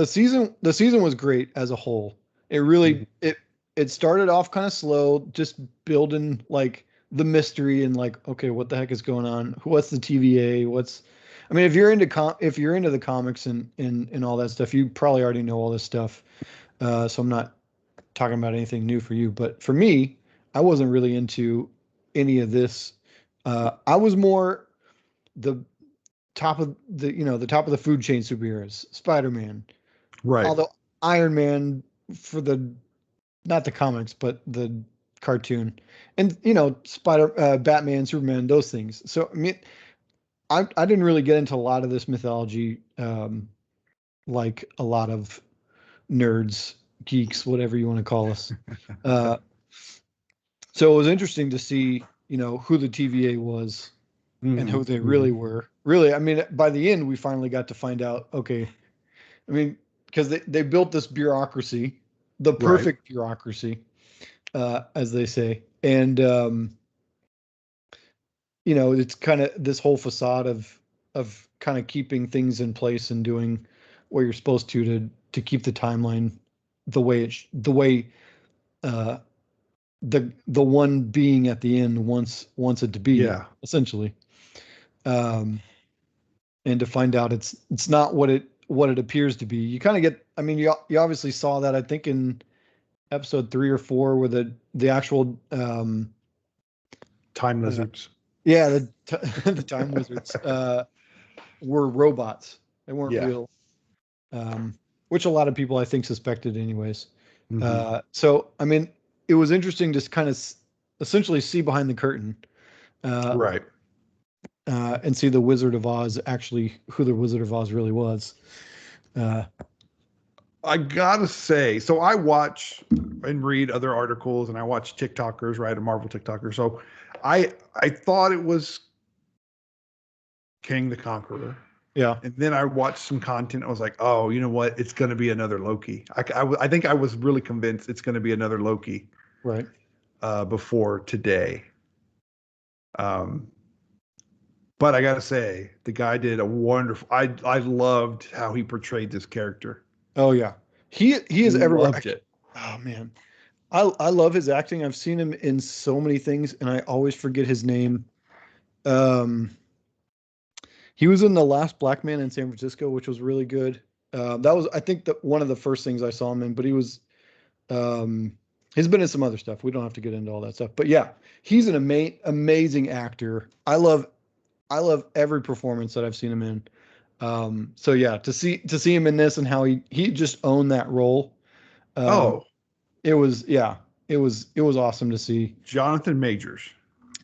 season was great as a whole. It really it started off kind of slow, just building like the mystery and like, okay, what the heck is going on? What's the TVA? I mean, if you're into the comics and all that stuff, you probably already know all this stuff. So I'm not talking about anything new for you, but for me, I wasn't really into any of this. I was more the the top of the food chain superheroes, Spider-Man, Right. although Iron Man for the not the comics, but the cartoon, and Batman, Superman, those things. So I mean, I didn't really get into a lot of this mythology, like a lot of nerds, geeks, whatever you want to call us. Uh, so it was interesting to see, who the TVA was and who they really were. Really, I mean, by the end, we finally got to find out, okay, I mean, because they built this bureaucracy, the Right. perfect bureaucracy, as they say. And, it's kind of this whole facade of kind of keeping things in place and doing what you're supposed to keep the timeline the way uh, the one being at the end wants it to be, Yeah. essentially. Um, and to find out it's not what it appears to be. You kind of get, I mean, you obviously saw that, I think, in episode 3 or 4, where the actual Time uh, lizards. yeah, the time wizards were robots. They weren't Yeah. real, which a lot of people I think suspected anyways. Hmm. So I mean, it was interesting to kind of essentially see behind the curtain, uh, Right. and see the Wizard of Oz, actually who the Wizard of Oz really was. Uh, I gotta say, so I watch and read other articles, and I watch TikTokers, right, a Marvel TikToker. So I thought it was King the Conqueror, yeah, and then I watched some content. I was like, oh, you know what? It's going to be another Loki. I think I was really convinced it's going to be another Loki right. before today. Um, but I gotta say, the guy did a wonderful. I loved how he portrayed this character. Oh yeah, he is everywhere. Loved it. Oh man, I love his acting. I've seen him in so many things, and I always forget his name. Um, he was in The Last Black Man in San Francisco, which was really good. That was, I think, one of the first things I saw him in. But um, he's been in some other stuff. We don't have to get into all that stuff. But yeah, he's an amazing actor. I love every performance that I've seen him in. So yeah, to see him in this and how he just owned that role. Um, Oh, it was awesome to see. Jonathan Majors.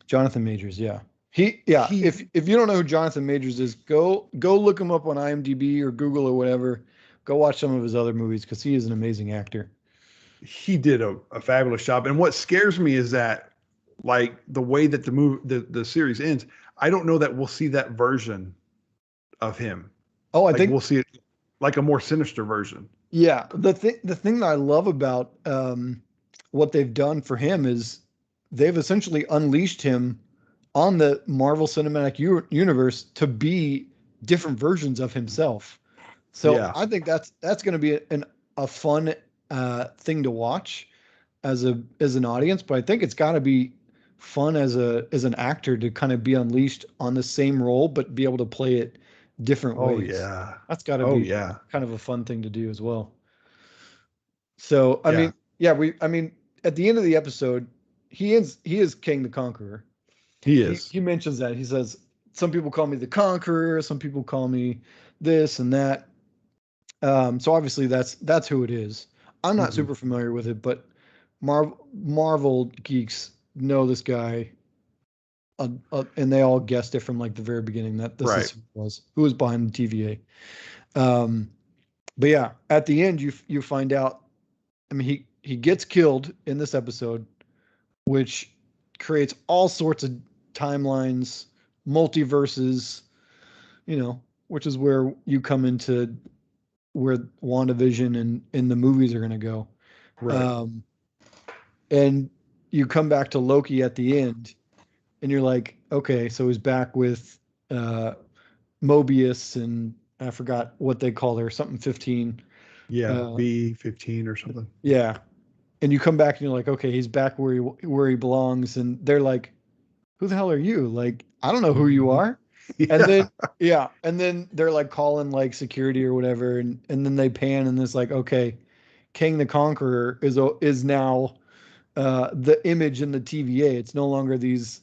Jonathan Majors, yeah. Yeah, He if you don't know who Jonathan Majors is, go look him up on IMDb or Google or whatever. Go watch some of his other movies because he is an amazing actor. he did a fabulous job. And what scares me is that, like, the way that the series ends, I don't know that we'll see that version of him. Oh, I Like, think we'll see it like a more sinister version. yeah. The thing that I love about what they've done for him is they've essentially unleashed him on the Marvel Cinematic Universe to be different versions of himself. So Yeah. I think that's going to be a fun thing to watch as an audience, but I think it's got to be fun as an actor to kind of be unleashed on the same role, but be able to play it different Oh ways. yeah. That's got to Oh be yeah. kind of a fun thing to do as well. So I Yeah. mean, yeah, I mean, at the end of the episode, he is King the Conqueror. He He is. he mentions that he says some people call me the Conqueror, some people call me this and that. So obviously that's who it is. I'm not Hmm. super familiar with it, but Marvel geeks know this guy, and they all guessed it from like the very beginning that this Right. is who was behind the TVA. But yeah, at the end you find out. I mean, he gets killed in this episode, which creates all sorts of timelines, multiverses. Which is where you come into where WandaVision and the movies are going to go. Right. Um, and you come back to Loki at the end, and you're like, okay, so he's back with uh, Mobius, and I forgot what they call her, something 15. Yeah. Uh, B-15 or something. yeah, and you come back and you're like, okay, he's back where he belongs, and they're like, who the hell are you? Like, I don't know who you Mhm. are. And Yeah. then, yeah. And then they're like calling like security or whatever. And then they pan and it's like, okay, King the Conqueror is now the image in the TVA. It's no longer these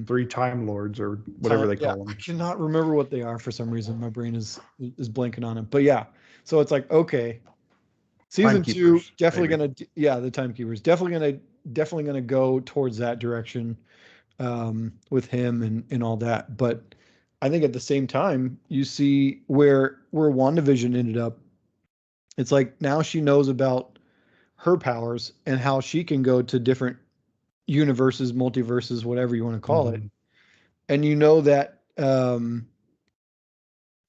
Three Time Lords or whatever time. they Yeah, call I them. cannot remember what they are for some reason. My brain is blanking on it. But yeah, so it's like, okay, season two Timekeepers, definitely maybe. gonna, yeah, the timekeepers definitely gonna go towards that direction with him and all that. But I think at the same time, you see where WandaVision ended up. It's like now she knows about her powers and how she can go to different universes, multiverses, whatever you want to call it. Mhm. And you know that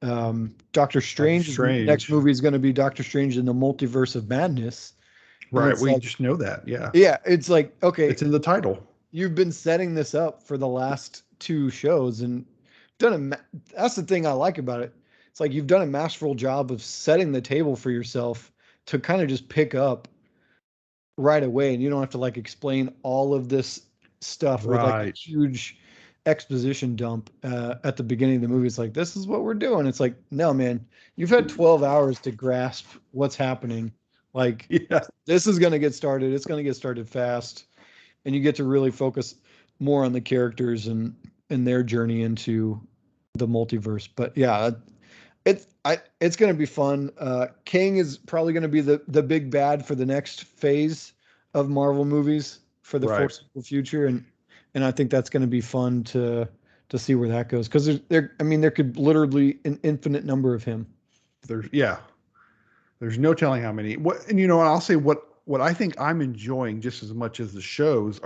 Doctor Doctor Strange's next Strange. movie is going to be Doctor Strange in the Multiverse of Madness. And Right. it's We like, just know that. Yeah. yeah, it's like, okay, It's in the title. you've been setting this up for the last two shows and done that's the thing I like about it. It's like you've done a masterful job of setting the table for yourself to kind of just pick up right away and you don't have to like explain all of this stuff with like a Right. huge exposition dump at the beginning of the movie. It's like, this is what we're doing. It's like, no, man, you've had 12 hours to grasp what's happening. Like, Yeah. this is going to get started. It's going to get started fast. And you get to really focus more on the characters and their journey into the multiverse. But yeah, it's going to be fun. King is probably going to be the big bad for the next phase of Marvel movies for the Right. foreseeable future, and I think that's going to be fun to see where that goes because I mean there could literally an infinite number of him. Yeah. There's no telling how many. What and I'll say what I think I'm enjoying just as much as the shows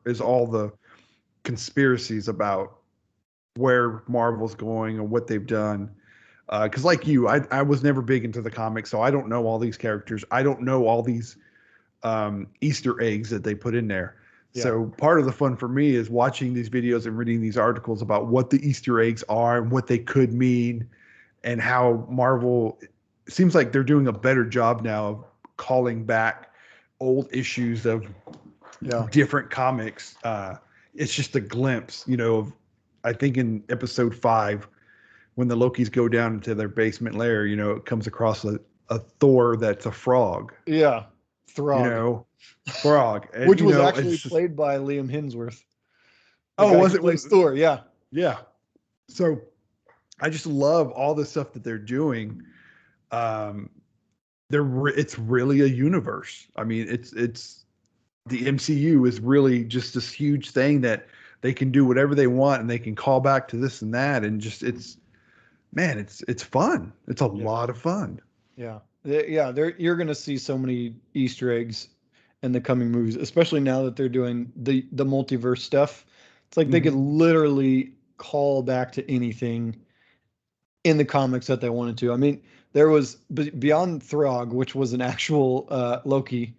is all the conspiracies about where Marvel's going and what they've done. Because like you, I was never big into the comics, so I don't know all these characters. I don't know all these Easter eggs that they put in there. Yeah. So part of the fun for me is watching these videos and reading these articles about what the Easter eggs are and what they could mean, and how Marvel seems like they're doing a better job now of calling back old issues of Yeah. different comics. It's just a glimpse, of I think in episode 5 when the Lokis go down into their basement lair, it comes across a Thor that's a frog, Yeah. you Throg, know, frog, and which was actually it's just played by Liam Hemsworth, the oh, guy was who it plays was Thor. Yeah. yeah. So I just love all the stuff that they're doing. Um, it's really a universe. I mean, it's the MCU is really just this huge thing that they can do whatever they want and they can call back to this and that and just it's fun. It's a Yeah. lot of fun. Yeah. Yeah, you're going to see so many Easter eggs in the coming movies, especially now that they're doing the multiverse stuff. It's like they could Hmm. literally call back to anything in the comics that they wanted to. I mean, there was beyond Throg, which was an actual Loki.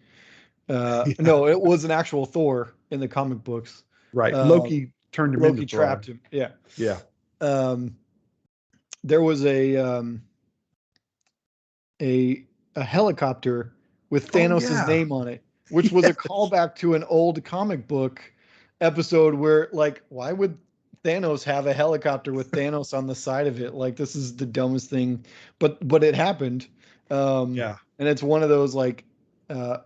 Yeah, No, it was an actual Thor in the comic books. right. Uh, Loki turned him into Loki Throg. trapped him. Yeah. Yeah. Um, there was a a helicopter with Oh Thanos' yeah. name on it, which was a Yes. callback to an old comic book episode where like why would Thanos have a helicopter with Thanos on the side of it? Like this is the dumbest thing, but it happened. Yeah. And it's one of those like uh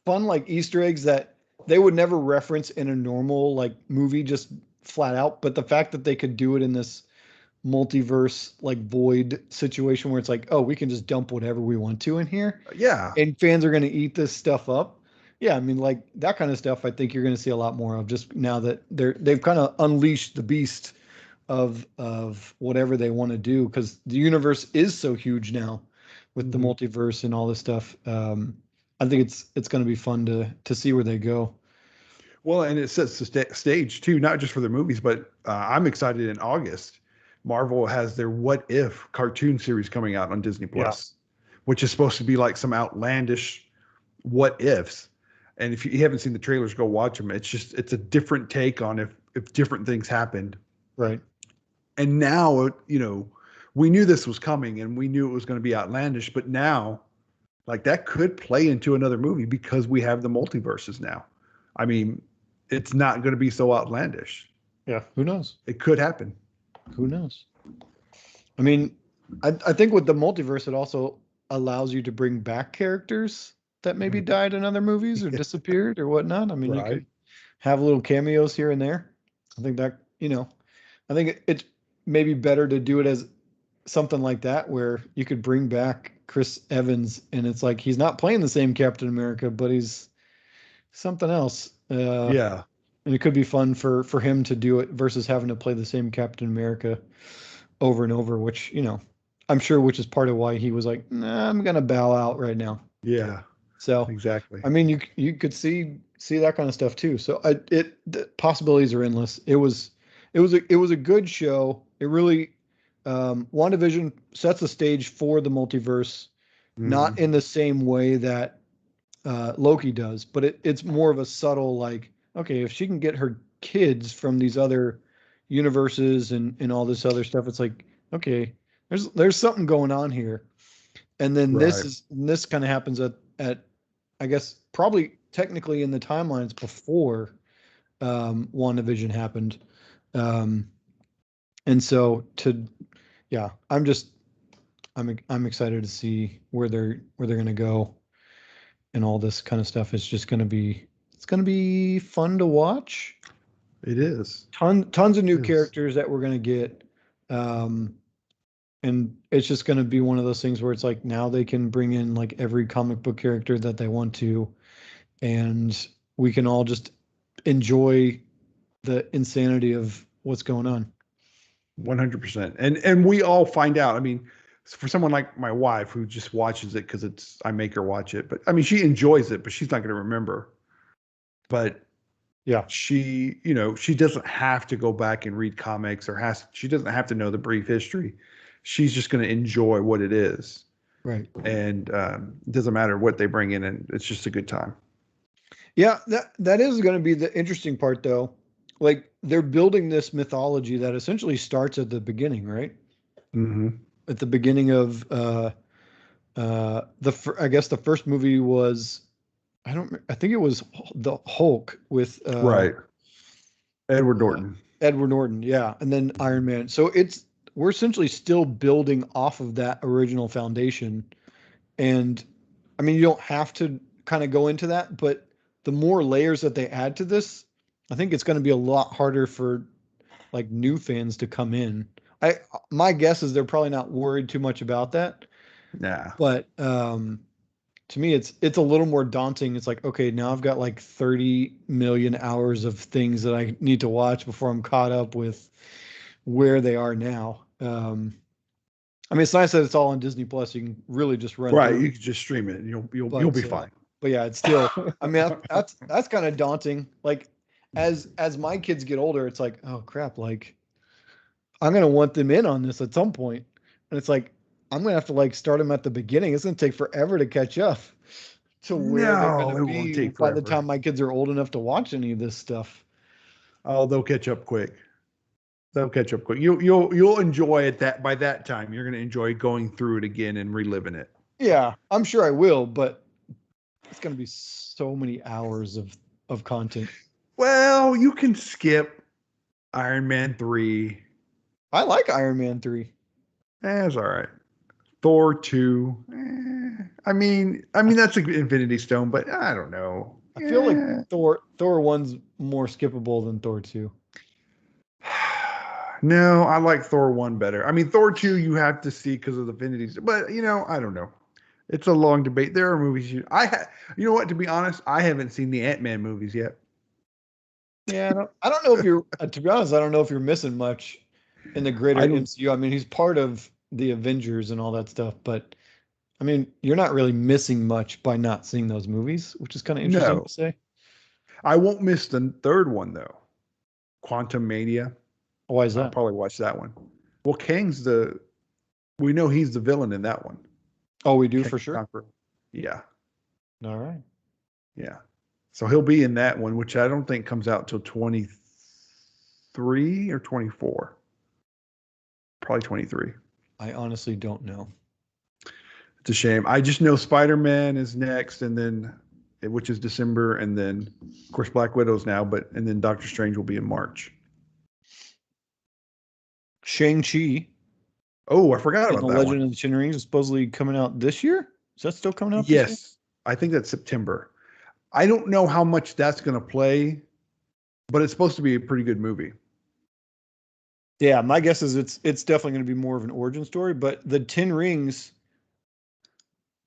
fun like Easter eggs that they would never reference in a normal like movie just flat out, but the fact that they could do it in this multiverse like void situation where it's like, oh, we can just dump whatever we want to in here Yeah. and fans are going to eat this stuff up. Yeah, I mean like that kind of stuff I think you're going to see a lot more of just now that they've kind of unleashed the beast of whatever they want to do because the universe is so huge now with the Hmm. multiverse and all this stuff. I think it's going to be fun to see where they go. Well, and it sets the stage too, not just for the movies, but I'm excited in August. Marvel has their What If cartoon series coming out on Disney Yeah. Plus, which is supposed to be like some outlandish what ifs. And if you haven't seen the trailers, go watch them. It's a different take on if different things happened. Right. And now, we knew this was coming and we knew it was going to be outlandish, but now like that could play into another movie because we have the multiverses now. I mean, it's not going to be so outlandish. Yeah. Who knows? It could happen. Who knows? I mean, I think with the multiverse, it also allows you to bring back characters that maybe died in other movies or disappeared or whatnot. I mean, you Right. could have little cameos here and there. I think that, I think it's maybe better to do it as something like that where you could bring back Chris Evans and it's like he's not playing the same Captain America, but he's something else. Yeah. And it could be fun for him to do it versus having to play the same Captain America over and over, which, I'm sure which is part of why he was like, nah, I'm gonna bow out right now. Yeah. So Exactly. I mean you could see that kind of stuff too. So the possibilities are endless. It was a good show. It really WandaVision sets the stage for the multiverse, not in the same way that Loki does, but it's more of a subtle like, okay, if she can get her kids from these other universes and all this other stuff, it's like, okay, there's something going on here. And then Right. this kind of happens at I guess probably technically in the timelines before WandaVision happened. Um, and so yeah, I'm excited to see where they're gonna go and all this kind of stuff. It's gonna be fun to watch. It is. Tons of new It is. characters that we're gonna get. Um, and it's just going to be one of those things where it's like now they can bring in like every comic book character that they want to, and we can all just enjoy the insanity of what's going on. 100%. And we all find out. I mean, for someone like my wife who just watches it because I make her watch it, but I mean, she enjoys it, but she's not going to remember. But Yeah, she doesn't have to go back and read comics she doesn't have to know the brief history. She's just going to enjoy what it is. right. And it doesn't matter what they bring in, and it's just a good time. Yeah, that is going to be the interesting part, though. Like they're building this mythology that essentially starts at the beginning, right? Hmm. At the beginning of I guess the first movie was I think it was the Hulk with Right. Edward Norton. Edward Norton, yeah, and then Iron Man. So we're essentially still building off of that original foundation. And I mean, you don't have to kind of go into that, but the more layers that they add to this, I think it's going to be a lot harder for like new fans to come in. My guess is they're probably not worried too much about that, Nah. but to me it's a little more daunting. It's like, okay, now I've got like 30 million hours of things that I need to watch before I'm caught up with where they are now. I mean, it's nice that it's all on Disney Plus. You can really just run Right. through. You can just stream it and you'll But be fine. but yeah, it's still. I mean, that's kind of daunting. Like as my kids get older, it's like, oh crap, like I'm gonna want them in on this at some point, and it's like I'm gonna have to like start them at the beginning. It's gonna take forever to catch up to where they're No, gonna it won't be take by the forever. time my kids are old enough to watch any of this stuff. Oh, they'll catch up quick. They'll catch up quick. You'll enjoy it that by that time. You're going to enjoy going through it again and reliving it. Yeah, I'm sure I will, but it's gonna be so many hours of content. Well, you can skip Iron Man 3. I like Iron Man 3. It's all right. Thor 2. I mean that's an Infinity Stone, but I don't know. I feel like Yeah. Thor 1's more skippable than Thor 2. No, I like Thor 1 better. I mean, Thor 2 you have to see because of the Infinity Stone, but I don't know. It's a long debate. There are movies you know what, to be honest, I haven't seen the Ant-Man movies yet. Yeah, I don't know if you're to be honest, I don't know if you're missing much in the greater I don't MCU. I mean, he's part of the Avengers and all that stuff, but I mean, you're not really missing much by not seeing those movies, which is kind of interesting No. to say. I won't miss the third one though. Quantum Mania. Why is I'll that? probably watch that one. Well, we know he's the villain in that one. Oh, we do Kang for sure. Conqueror. Yeah. All right. Yeah. So he'll be in that one, which I don't think comes out till 23 or 24. Probably 23. I honestly don't know. It's a shame. I just know Spider-Man is next, and then which is December, and then of course Black Widow's now, and then Doctor Strange will be in March. Shang-Chi Oh, I forgot and about the that one. Legend of the Ten Rings is supposedly coming out this year. Is that still coming out this year? Yes, I think that's September. I don't know how much that's going to play, but it's supposed to be a pretty good movie. Yeah, my guess is it's definitely going to be more of an origin story. But the Ten Rings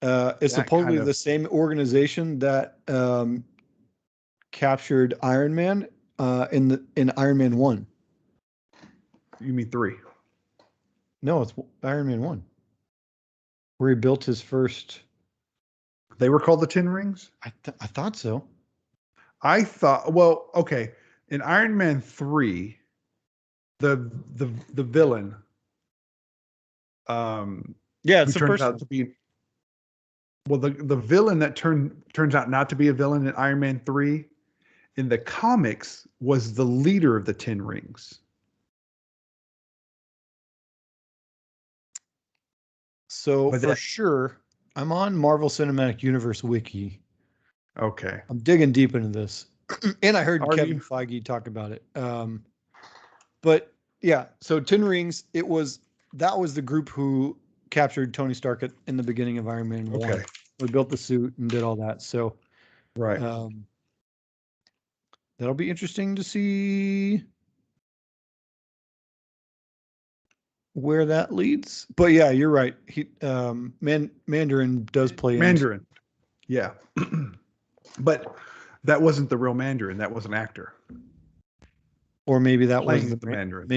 is That kind supposedly of, the same organization that captured Iron Man in Iron Man 1. you mean 3? No, it's Iron Man 1, where he built his first. They were called the Ten Rings? I thought so. I thought, well, okay. In Iron Man 3, the villain, Yeah, who it's the turns first out one. to be, well, the villain that turns out not to be a villain in Iron Man 3 in the comics was the leader of the Ten Rings. So But for that, sure, I'm on Marvel Cinematic Universe wiki. okay. I'm digging deep into this, and I heard Are Kevin you? Feige talk about it. But yeah, so Ten Rings, that was the group who captured Tony Stark in the beginning of Iron Man Okay. 1. We built the suit and did all that. So Right. um, that'll be interesting to see where that leads. But yeah, you're right. Mandarin does play into, Mandarin. Yeah. But that wasn't the real Mandarin. That was an actor or maybe that was playing the Mandarin.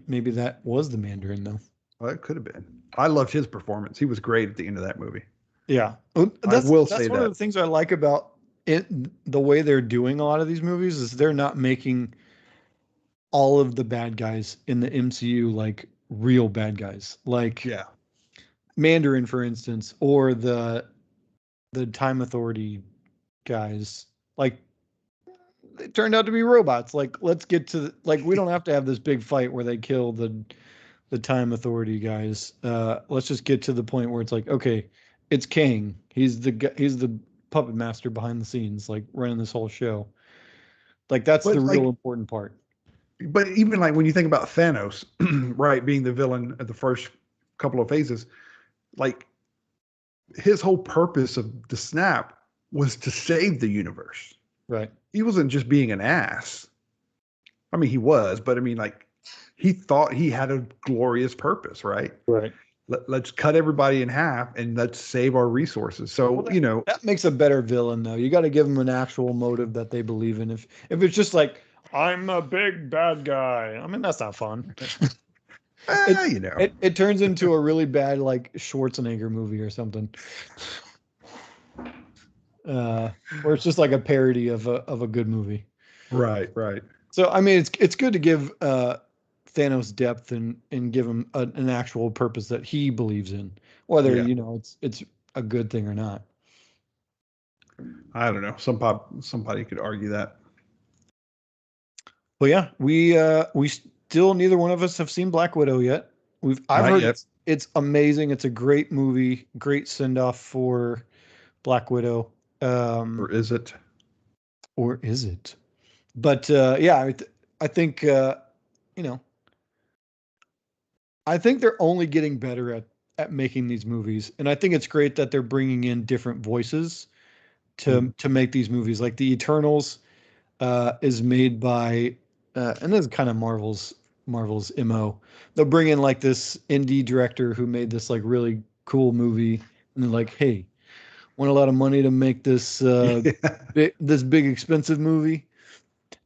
maybe that was the Mandarin though. Well, it could have been. I loved his performance. He was great at the end of that movie. Yeah, I will say that's one of that. the things I like about it. The way they're doing a lot of these movies is they're not making all of the bad guys in the MCU like real bad guys, like Yeah. Mandarin, for instance, or the Time Authority guys. Like they turned out to be robots. Like let's get to like we don't have to have this big fight where they kill the Time Authority guys. Let's just get to the point where it's like, okay, it's Kang. He's the puppet master behind the scenes, like running this whole show. Like that's the But real like, important part. but even like when you think about Thanos, right, being the villain at the first couple of phases, like his whole purpose of the snap was to save the universe. Right. He wasn't just being an ass. I mean, he was, but I mean, like, he thought he had a glorious purpose, right? Right. Let's cut everybody in half and let's save our resources. Well, So, that makes a better villain, though. You got to give them an actual motive that they believe in. If it's just like I'm a big bad guy, I mean that's not fun. It you know, it turns into a really bad like Schwarzenegger movie or something, where it's just like a parody of a good movie. right, right. So I mean, it's good to give Thanos depth and give him an actual purpose that he believes in, whether Yeah. it's a good thing or not. I don't know. Somebody could argue that. But yeah, we still neither one of us have seen Black Widow yet. I've Not heard yet. it's amazing. It's a great movie, great send off for Black Widow. Or is it? Or is it? But yeah, I think you know, I think they're only getting better at making these movies, and I think it's great that they're bringing in different voices to make these movies. Like the Eternals is made by, and this is kind of Marvel's MO. They'll bring in like this indie director who made this like really cool movie, and they're like, "Hey, want a lot of money to make this Yeah. this big expensive movie?"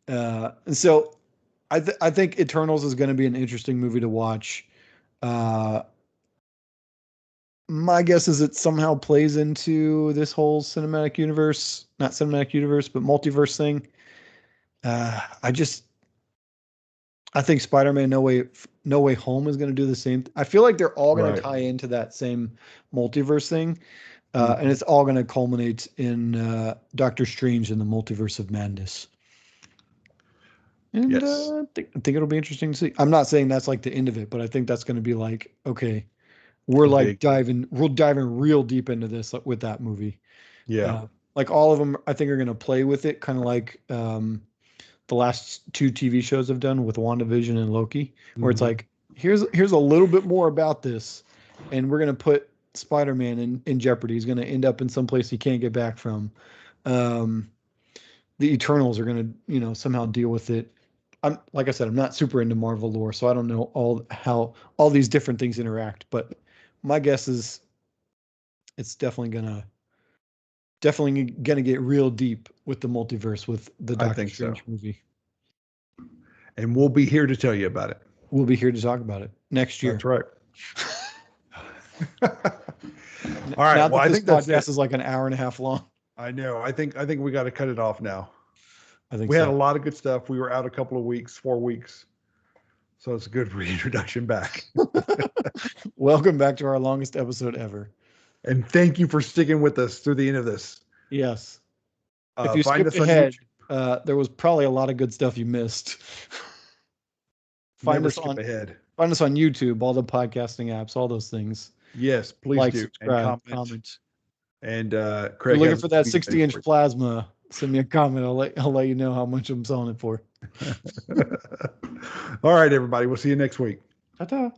And so I think Eternals is going to be an interesting movie to watch. Uh, my guess is it somehow plays into this whole cinematic universe, not cinematic universe, but multiverse thing. I just I think Spider-Man No Way Home is going to do the same. I feel like they're all going to Right. tie into that same multiverse thing, Mhm. and it's all going to culminate in Doctor Strange in the Multiverse of Madness. And Yes. I think it'll be interesting to see. I'm not saying that's like the end of it, but I think that's going to be like, okay, we're like Big. we're diving real deep into this with that movie. Yeah. Like all of them, I think are going to play with it, kind of like the last two TV shows have done with WandaVision and Loki, where it's Mhm. like here's a little bit more about this, and we're gonna put Spider-Man in jeopardy. He's gonna end up in some place he can't get back from. The Eternals are gonna, somehow deal with it. Like I said, I'm not super into Marvel lore, so I don't know how all these different things interact. But my guess is it's definitely gonna get real deep with the multiverse with the Doctor Strange movie. And we'll be here to tell you about it. We'll be here to talk about it next year. That's right. All right. Now I think this podcast is like an hour and a half long. I know. I think we got to cut it off now. I think we had a lot of good stuff. We were out a couple of weeks, 4 weeks. So it's a good reintroduction back. Welcome back to our longest episode ever. And thank you for sticking with us through the end of this. Yes. If you skipped ahead, there was probably a lot of good stuff you missed. Find us on YouTube, all the podcasting apps, all those things. Yes, please do. Subscribe, comment. And Craig, if you're looking for that 60-inch plasma, send me a comment. I'll let you know how much I'm selling it for. All right, everybody. We'll see you next week. Ta-ta.